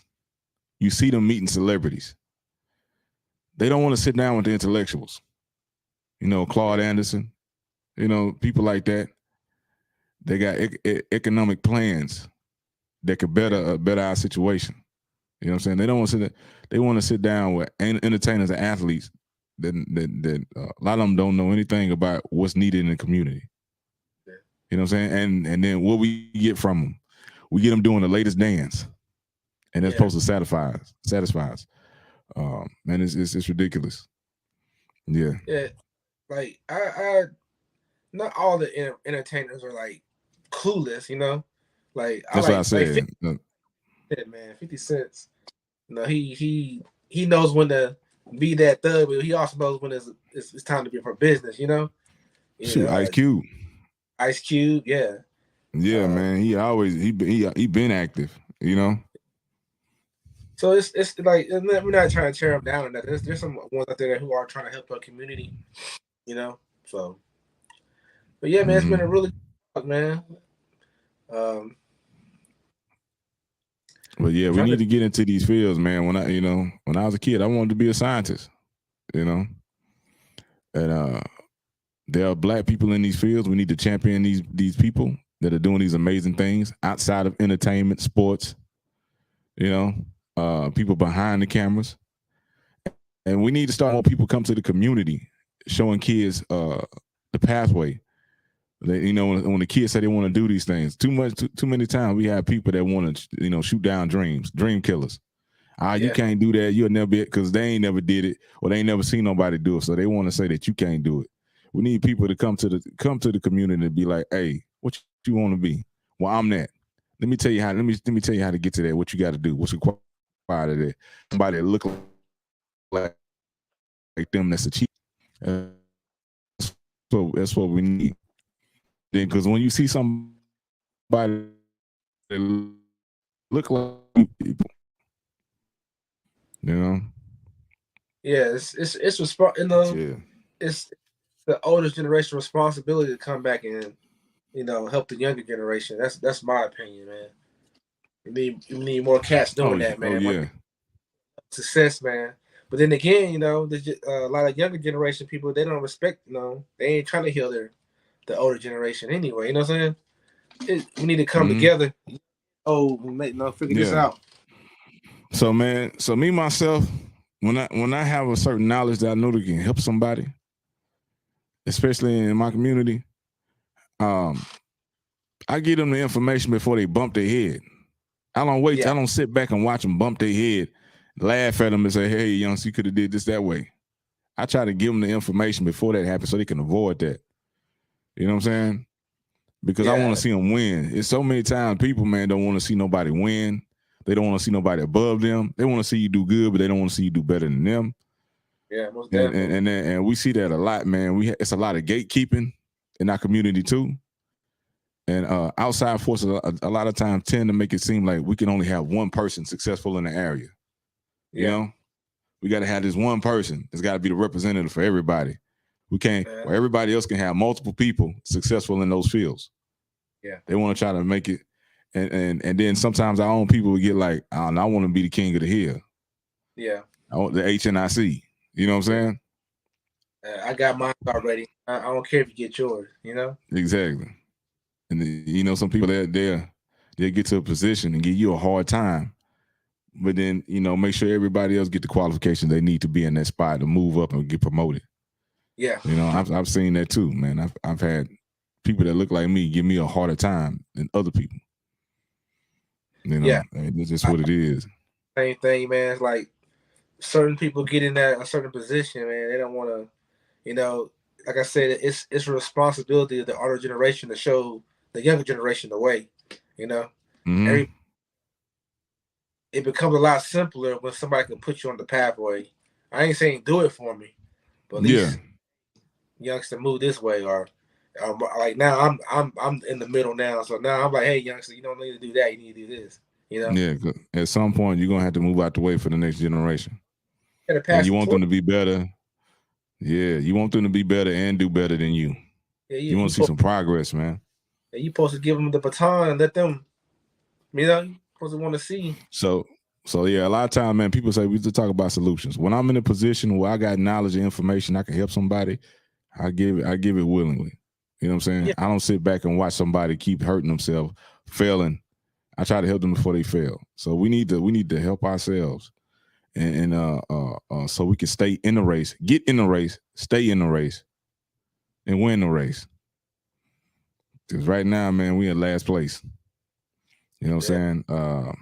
you see them meeting celebrities. They don't want to sit down with the intellectuals. You know, Claude Anderson, you know, people like that. They got economic plans that could better our situation. You know what I'm saying? They don't want to sit there. They want to sit down with entertainers and athletes that a lot of them don't know anything about what's needed in the community. Yeah. You know what I'm saying? And then what we get from them, we get them doing the latest dance, and that's supposed to satisfy us. Man, it's ridiculous. Yeah. Yeah, like I not all the entertainers are like clueless, you know. Like that's what I said. Like 50 man, 50 Cent. You know, he knows when to be that thug, but he also knows when it's time to be for business, you know. Shoot, Ice Cube. Ice Cube, yeah. Yeah, man. He been active, you know. So it's like we're not trying to tear them down. There's some ones out there who are trying to help our community, you know. So, but yeah, man, it's been a really good talk, man. But yeah, we need to get into these fields, man. When I was a kid, I wanted to be a scientist, you know. And there are Black people in these fields. We need to champion these people that are doing these amazing things outside of entertainment, sports, you know, people behind the cameras. And we need to start more people come to the community, showing kids the the pathway. You know, when the kids say they want to do these things, too many times we have people that want to, you know, shoot down dreams, dream killers. You can't do that. You'll never be it because they ain't never did it or they ain't never seen nobody do it. So they want to say that you can't do it. We need people to come to the community and be like, hey, what you want to be? Well, I'm that. Let me tell you how. Let me tell you how to get to that. What you got to do? What's required of that? Somebody that look like them. That's a cheat. So that's what we need. Then, because when you see somebody that look like people, you know. Yeah, it's you know, it's the older generation responsibility to come back and, you know, help the younger generation. That's my opinion, man. You need more cats doing that, man. Yeah. Success, man. But then again, you know, there's just, a lot of younger generation people, they don't respect, you know, they ain't trying to heal the older generation anyway. You know what I'm saying? We need to come together. Figure this out. So, man, me myself, when I have a certain knowledge that I know that can help somebody, especially in my community, I give them the information before they bump their head. I don't wait. I don't sit back and watch them bump their head, laugh at them and say, hey, youngster, you could have did this that way. I try to give them the information before that happens so they can avoid that. You know what I'm saying? Because I want to see them win. It's so many times people, man, don't want to see nobody win. They don't want to see nobody above them. They want to see you do good, but they don't want to see you do better than them. Yeah, most definitely. And we see that a lot, man. It's a lot of gatekeeping in our community too. And outside forces a lot of times tend to make it seem like we can only have one person successful in the area. You know, we got to have this one person. It's got to be the representative for everybody. We can't. Well, everybody else can have multiple people successful in those fields. Yeah, they want to try to make it, and then sometimes our own people will get like, I want to be the king of the hill. Yeah, I want the HNIC. You know what I'm saying? I got mine already. I don't care if you get yours. You know. Exactly. And you know, some people they'll get to a position and give you a hard time, but then, you know, make sure everybody else get the qualifications they need to be in that spot to move up and get promoted. Yeah, you know, I've seen that too, man. I've had people that look like me give me a harder time than other people. You know, it's just what it is. Same thing, man. It's like certain people get in a certain position, man. They don't want to, you know. Like I said, it's a responsibility of the older generation to show the younger generation the way. You know, it becomes a lot simpler when somebody can put you on the pathway. I ain't saying do it for me, but at least youngster move this way, or like now I'm in the middle now, so now I'm like, hey youngster, you don't need to do that, you need to do this. You know? Yeah, at some point you're gonna have to move out the way for the next generation. And you want them to be better. Yeah, you want them to be better and do better than you. Yeah, you want to see some progress, man. Yeah, you supposed to give them the baton and let them, you know, you supposed to want to see. So yeah, a lot of times, man, people say we just talk about solutions. When I'm in a position where I got knowledge and information, I can help somebody, I give it willingly. You know what I'm saying? Yeah. I don't sit back and watch somebody keep hurting themselves, failing. I try to help them before they fail. So we need to help ourselves. And so we can stay in the race, get in the race, stay in the race, and win the race. Because right now, man, we in last place. You know what I'm saying?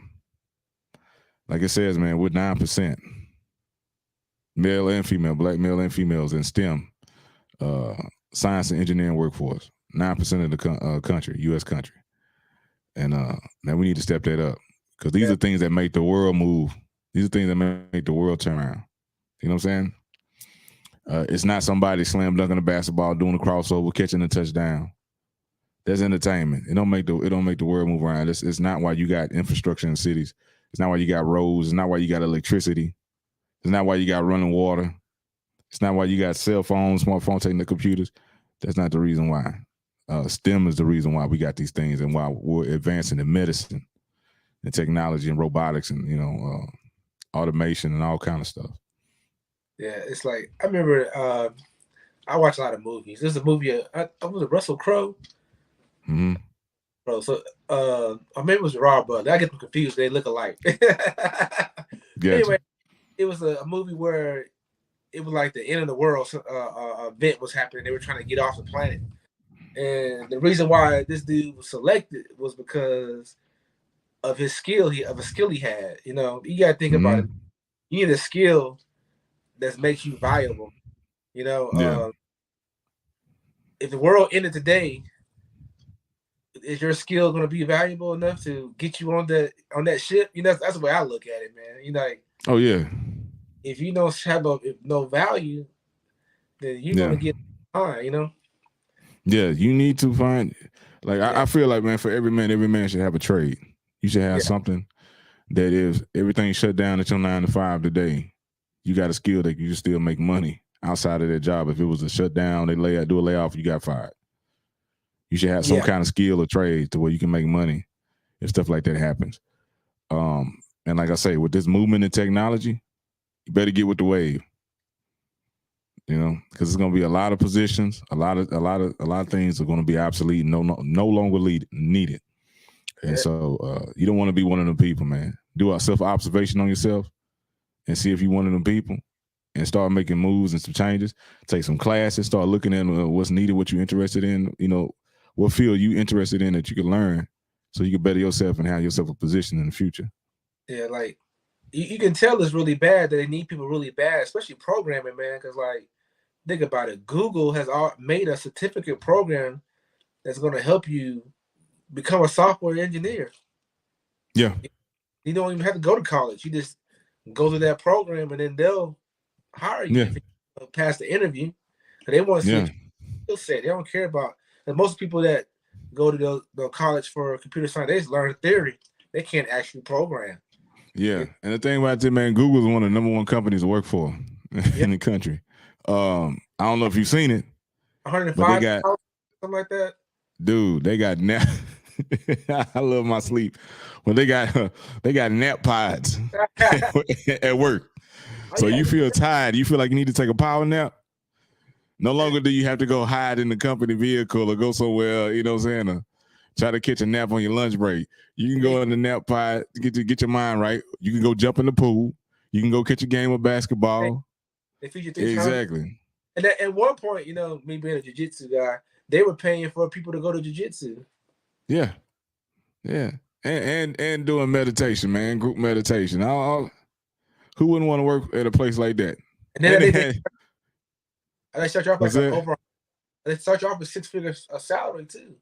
Like it says, man, we're 9%. Male and female, black male and females in STEM, science and engineering workforce. 9% of the country, U.S. country. And man, we need to step that up. Because these are things that make the world move. These are things that make the world turn around. You know what I'm saying? It's not somebody slam dunking a basketball, doing a crossover, catching a touchdown. That's entertainment. It don't make the world move around. It's not why you got infrastructure in cities. It's not why you got roads. It's not why you got electricity. It's not why you got running water. It's not why you got cell phones, smartphones, taking the computers. That's not the reason why. STEM is the reason why we got these things and why we're advancing in medicine and technology and robotics and, you know, automation and all kind of stuff. Yeah, it's like I remember I watch a lot of movies. There's a movie was it Russell Crowe? Mm-hmm. Bro, so or maybe it was Raw, but I get them confused. They look alike. Anyway, it was a movie where it was like the end of the world event was happening. They were trying to get off the planet, and the reason why this dude was selected was because of his skill. He had. You know, you got to think about it. You need a skill that makes you valuable. You know, if the world ended today, is your skill going to be valuable enough to get you on that ship? You know, that's the way I look at it, man. You know, like, oh yeah, if you don't have no value, then you're going to get behind. You know. Yeah, you need to find. Like I feel like, man, for every man should have a trade. You should have something that is everything shut down at your 9 to 5 today. You got a skill that you can still make money outside of that job. If it was a shutdown, they do a layoff, you got fired. You should have some kind of skill or trade to where you can make money if stuff like that happens. And like I say, with this movement in technology, you better get with the wave. You know, because it's going to be a lot of positions, a lot of things are going to be obsolete, no longer needed. And so you don't want to be one of them people, man. Do a self-observation on yourself and see if you're one of them people and start making moves and some changes. Take some classes, start looking at what's needed, what you're interested in, you know, what field you interested in that you can learn so you can better yourself and have yourself a position in the future. Yeah, like you can tell it's really bad that they need people really bad, especially programming, man, because like, think about it. Google has made a certificate program that's going to help you become a software engineer. Yeah. You don't even have to go to college. You just go through that program and then they'll hire you if you pass the interview. They want to see what skill set. They don't care about. And most people that go to the college for computer science, they just learn theory. They can't actually program. Yeah. And the thing about it, man, Google is one of the #1 companies to work for in the country. I don't know if you've seen it. 105, something like that. Dude, they got nap. I love my sleep. When they got nap pods at work. So you feel tired. You feel like you need to take a power nap. No longer do you have to go hide in the company vehicle or go somewhere, you know what I'm saying, or try to catch a nap on your lunch break. You can go in the nap pod to get your mind right. You can go jump in the pool. You can go catch a game of basketball. They feed you exactly. And at one point, you know, me being a jiu-jitsu guy, they were paying for people to go to jiu-jitsu. Yeah. Yeah. And doing meditation, man, group meditation. Who wouldn't want to work at a place like that? And then they start you off they start you off with 6 figures of salary too.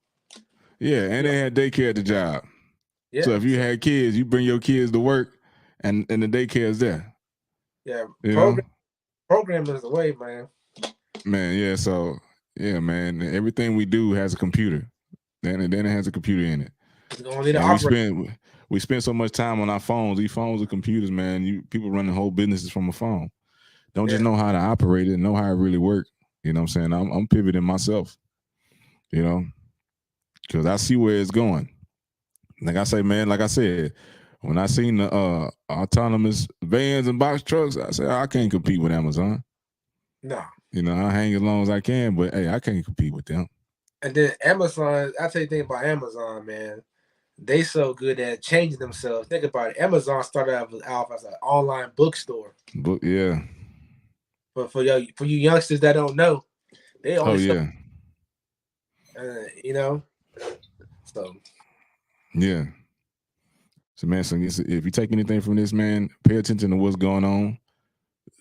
Yeah, and they had daycare at the job. Yeah. So if you had kids, you bring your kids to work and the daycare is there. Yeah. Programming is the way, man. Man, yeah. So yeah, man. Everything we do has a computer. Then it has a computer in it. We spend so much time on our phones. These phones are computers, man. People running whole businesses from a phone. Don't just know how to operate it, know how it really works. You know what I'm saying? I'm pivoting myself, you know, because I see where it's going. Like I said, when I seen the autonomous vans and box trucks, I said, I can't compete with Amazon. No. You know, I hang as long as I can, but hey, I can't compete with them. And then Amazon, I tell you the thing about Amazon, man. They so good at changing themselves. Think about it. Amazon started out as an online bookstore. Yeah. But for you youngsters that don't know, they only you know. So yeah. So man, if you take anything from this, man, pay attention to what's going on.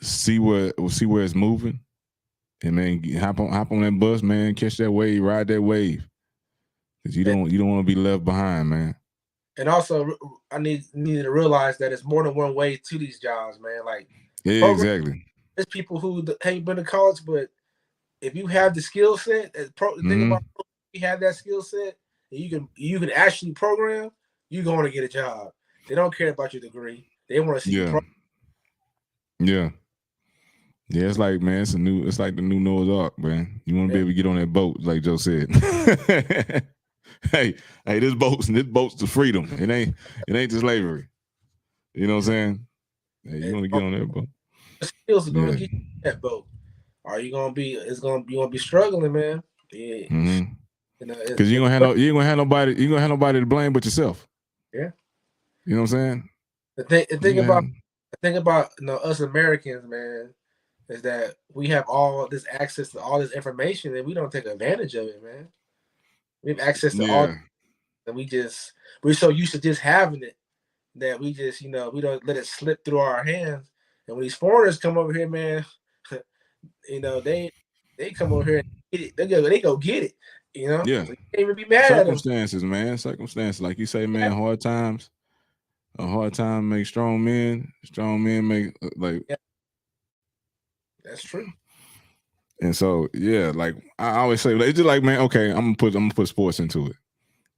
See where it's moving. And man, hop on that bus, man, catch that wave, ride that wave. Because you don't want to be left behind, man. And also I need to realize that it's more than one way to these jobs, man. Like exactly. There's people who ain't been to college, but if you have the skill set, think about you have that skill set, and you can actually program, you're going to get a job. They don't care about your degree. They want to see you program. Yeah. Yeah, it's like, man, it's like the new Noah's Ark, man. You want to be able to get on that boat, like Joe said. hey, this boat's to freedom. It ain't to slavery. You know what I'm saying? Hey, you want to get on that boat. The skills are gonna get you that boat. Are you gonna be? You gonna be struggling, man. Yeah. Because you ain't gonna have nobody to blame but yourself. Yeah. You know what I'm saying? The thing about us Americans, man, is that we have all this access to all this information and we don't take advantage of it, man. We have access to all, Yeah. and we're so used to just having it that we just, we don't let it slip through our hands. And when these foreigners come over here, man, they come over here and get it. They go get it. Yeah. So you can't even be mad at them. Circumstances, man. Circumstances. Like you say, man, hard times. A hard time make strong men. Strong men make like. Yeah. That's true. And so, yeah, like I always say, it's just like, man, okay, I'm gonna put sports into it.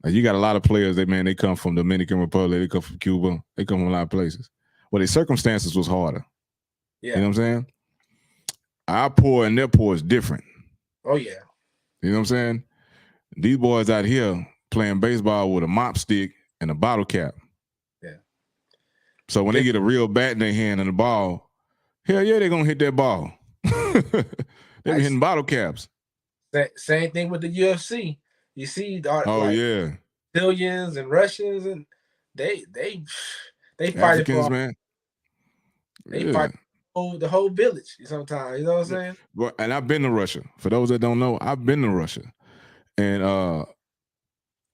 Like you got a lot of players they come from Dominican Republic, they come from Cuba, they come from a lot of places. Well, their circumstances was harder. Yeah. You know what I'm saying? Our poor and their poor is different. Oh yeah. You know what I'm saying? These boys out here playing baseball with a mop stick and a bottle cap. Yeah. So when they get a real bat in their hand and the ball, hell yeah, they're gonna hit that ball. They be hitting bottle caps. Same thing with the UFC. You see, yeah, Brazilians and Russians, and they fight Africans, man. They fight the whole village sometimes. You know what I'm saying? But and I've been to Russia. For those that don't know, I've been to Russia, and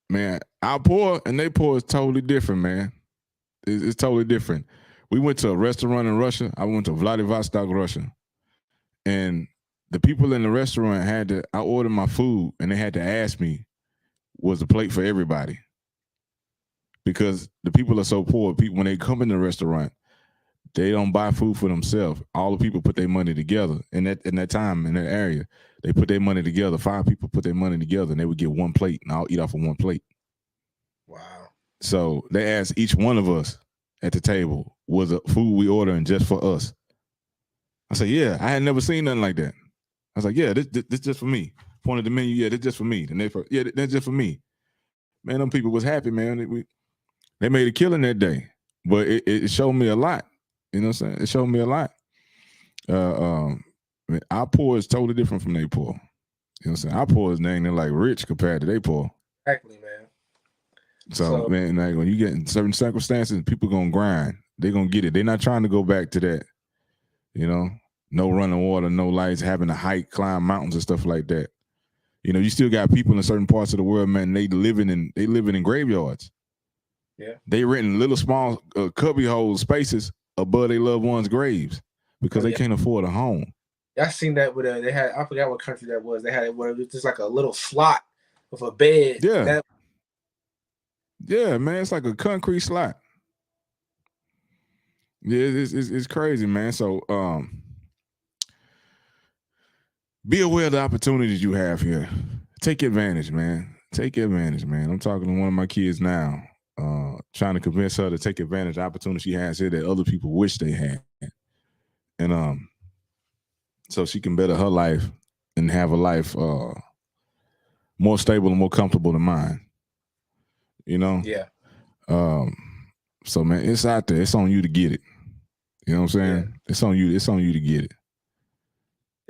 man, our poor and they poor is totally different, man. It's totally different. We went to a restaurant in Russia. I went to Vladivostok, Russia, and the people in the restaurant I ordered my food, and they had to ask me, was the plate for everybody? Because the people are so poor. People, when they come in the restaurant, they don't buy food for themselves. All the people put their money together. In that time, in that area, they put their money together. 5 people put their money together, and they would get one plate, and I'll eat off of one plate. Wow. So they asked each one of us at the table, was the food we ordering just for us? I said, yeah, I had never seen nothing like that. I was like, yeah, this just for me. Pointed the menu, yeah, this just for me. And that's just for me. Man, them people was happy, man. They made a killing that day. But it showed me a lot. You know what I'm saying? It showed me a lot. Our poor is totally different from their poor. You know what I'm saying? Our poor is dang, they're like rich compared to their poor. Exactly, man. So man, like when you get in certain circumstances, people gonna grind. They're gonna get it. They're not trying to go back to that, no running water, no lights, having to hike, climb mountains and stuff like that. You still got people in certain parts of the world, man, they living in graveyards. Yeah. They renting little small cubby hole spaces above their loved ones' graves because they can't afford a home. I seen that with they had, I forgot what country that was. They had it where it was just like a little slot with a bed. Yeah. Yeah, man, it's like a concrete slot. Yeah, it's crazy, man. So be aware of the opportunities you have here. Take advantage, man. Take advantage, man. I'm talking to one of my kids now, trying to convince her to take advantage of the opportunity she has here that other people wish they had. And so she can better her life and have a life more stable and more comfortable than mine. Yeah. So man, it's out there. It's on you to get it. You know what I'm saying? Yeah. It's on you. It's on you to get it.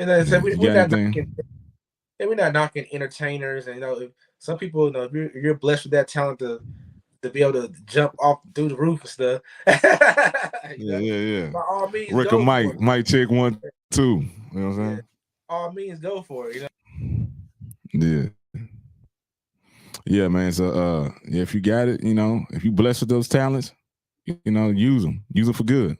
And I said, we're not knocking entertainers, and if some people, if you're blessed with that talent to be able to jump off through the roof and stuff. Yeah. By all means, Rick or Mike check 1, 2. You know what I'm saying? Yeah. All means, go for it. Yeah. Yeah, man. So if you got it, if you blessed with those talents, use them. Use them for good.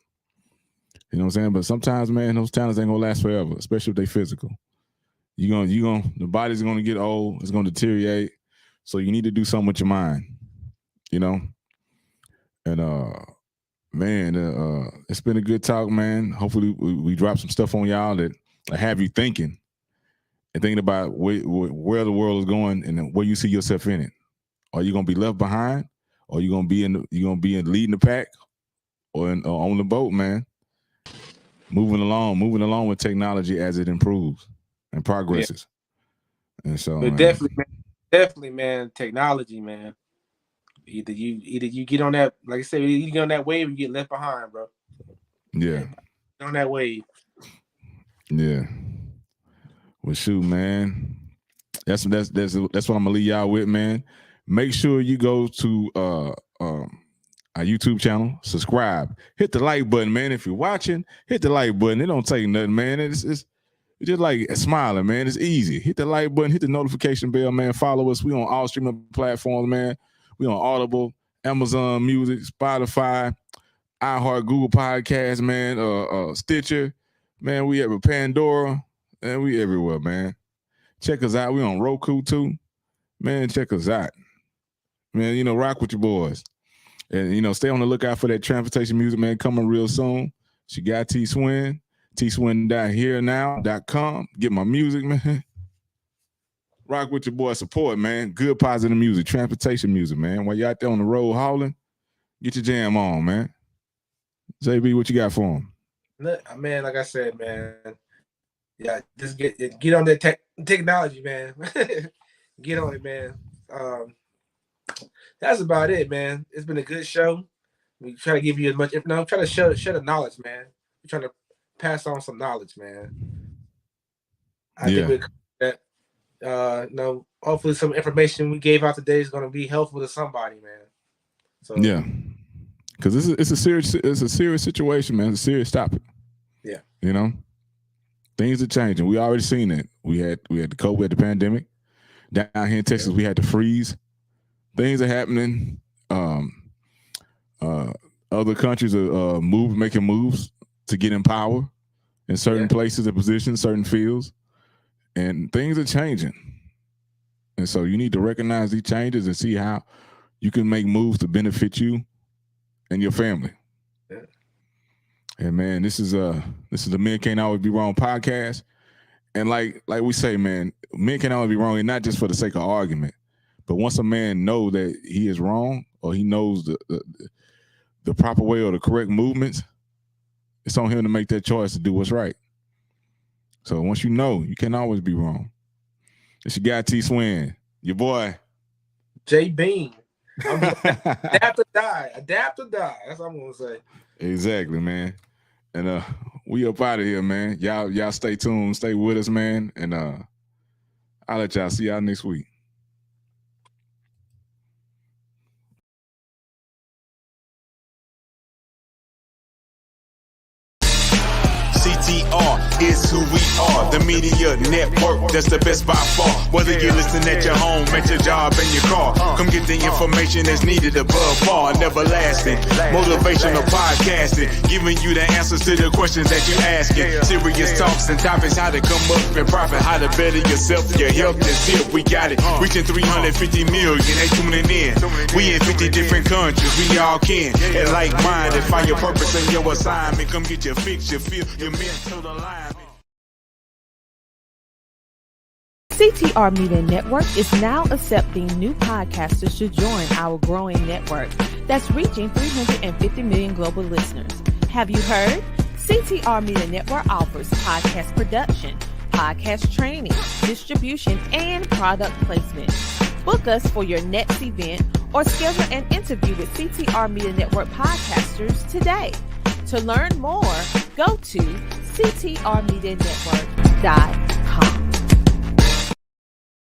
You know what I'm saying? But sometimes, man, those talents ain't gonna last forever, especially if they physical. The body's gonna get old, it's gonna deteriorate. So you need to do something with your mind, And man, it's been a good talk, man. Hopefully we drop some stuff on y'all that have you thinking and thinking about where the world is going and where you see yourself in it. Are you gonna be left behind? Or you gonna be leading the pack or on the boat, man? Moving along with technology as it improves and progresses. Yeah. And so, but definitely, man, technology, man. Either you get on that, like I said, you get on that wave, you get left behind, bro. Yeah. Get on that wave. Yeah. Well, shoot, man. That's what I'm gonna leave y'all with, man. Make sure you go to our YouTube channel, subscribe, hit the like button, man. If you're watching, hit the like button. It don't take nothing, man. It's just like smiling, man. It's easy. Hit the like button, hit the notification bell, man. Follow us. We on all streaming platforms, man. We on Audible, Amazon Music, Spotify, iHeart, Google Podcasts, man, Stitcher, man. We at Pandora, and we everywhere, man. Check us out. We on Roku too, man. Check us out, man. You know, rock with your boys, and you know, stay on the lookout for that transportation music, man. Coming real soon. She got Swin, tswin.herenow.com. Get my music, man. Rock with your boy. Support, man. Good positive music, transportation music, man. While you out there on the road hauling, get your jam on, man. JB, what you got for him? Man, like I said, man, yeah, just get on that technology, man. Get on it, man. That's about it, man. It's been a good show. We try to give you as much, try to share the knowledge, man. We're trying to pass on some knowledge, man. I think that hopefully some information we gave out today is going to be helpful to somebody, man. So yeah, because it's a serious situation, man. It's a serious topic. Yeah, you know, things are changing. We already seen it. We had the COVID, the pandemic. Down here in Texas, we had the freeze. Things are happening. Other countries are making moves to get in power in certain places and positions, certain fields, and things are changing. And so you need to recognize these changes and see how you can make moves to benefit you and your family. Yeah. And man, this is the Men Can't Always Be Wrong podcast. And like we say, man, men can always be wrong, and not just for the sake of argument, but once a man knows that he is wrong, or he knows the proper way or the correct movements, it's on him to make that choice to do what's right. So once you know, you can always be wrong. It's your guy Swin, your boy J Bean. Adapt or die. Adapt or die. That's what I'm gonna say. Exactly, man. And we up out of here, man. Y'all stay tuned, stay with us, man. And I'll let y'all see y'all next week. CTR is who we are, the media network, that's the best by far. Whether you listen at your home, at your job, in your car, come get the information that's needed above all. Never lasting, motivational podcasting, giving you the answers to the questions that you're asking. Serious talks and topics, how to come up and profit, how to better yourself, your health is here. We got it, reaching 350 million, they tuning in. We in 50 different countries, we all can. And like-minded, find your purpose and your assignment. Come get your fix, your feel, your mental alignment. CTR Media Network is now accepting new podcasters to join our growing network that's reaching 350 million global listeners. Have you heard? CTR Media Network offers podcast production, podcast training, distribution, and product placement. Book us for your next event or schedule an interview with CTR Media Network podcasters today. To learn more, go to ctrmedianetwork.com.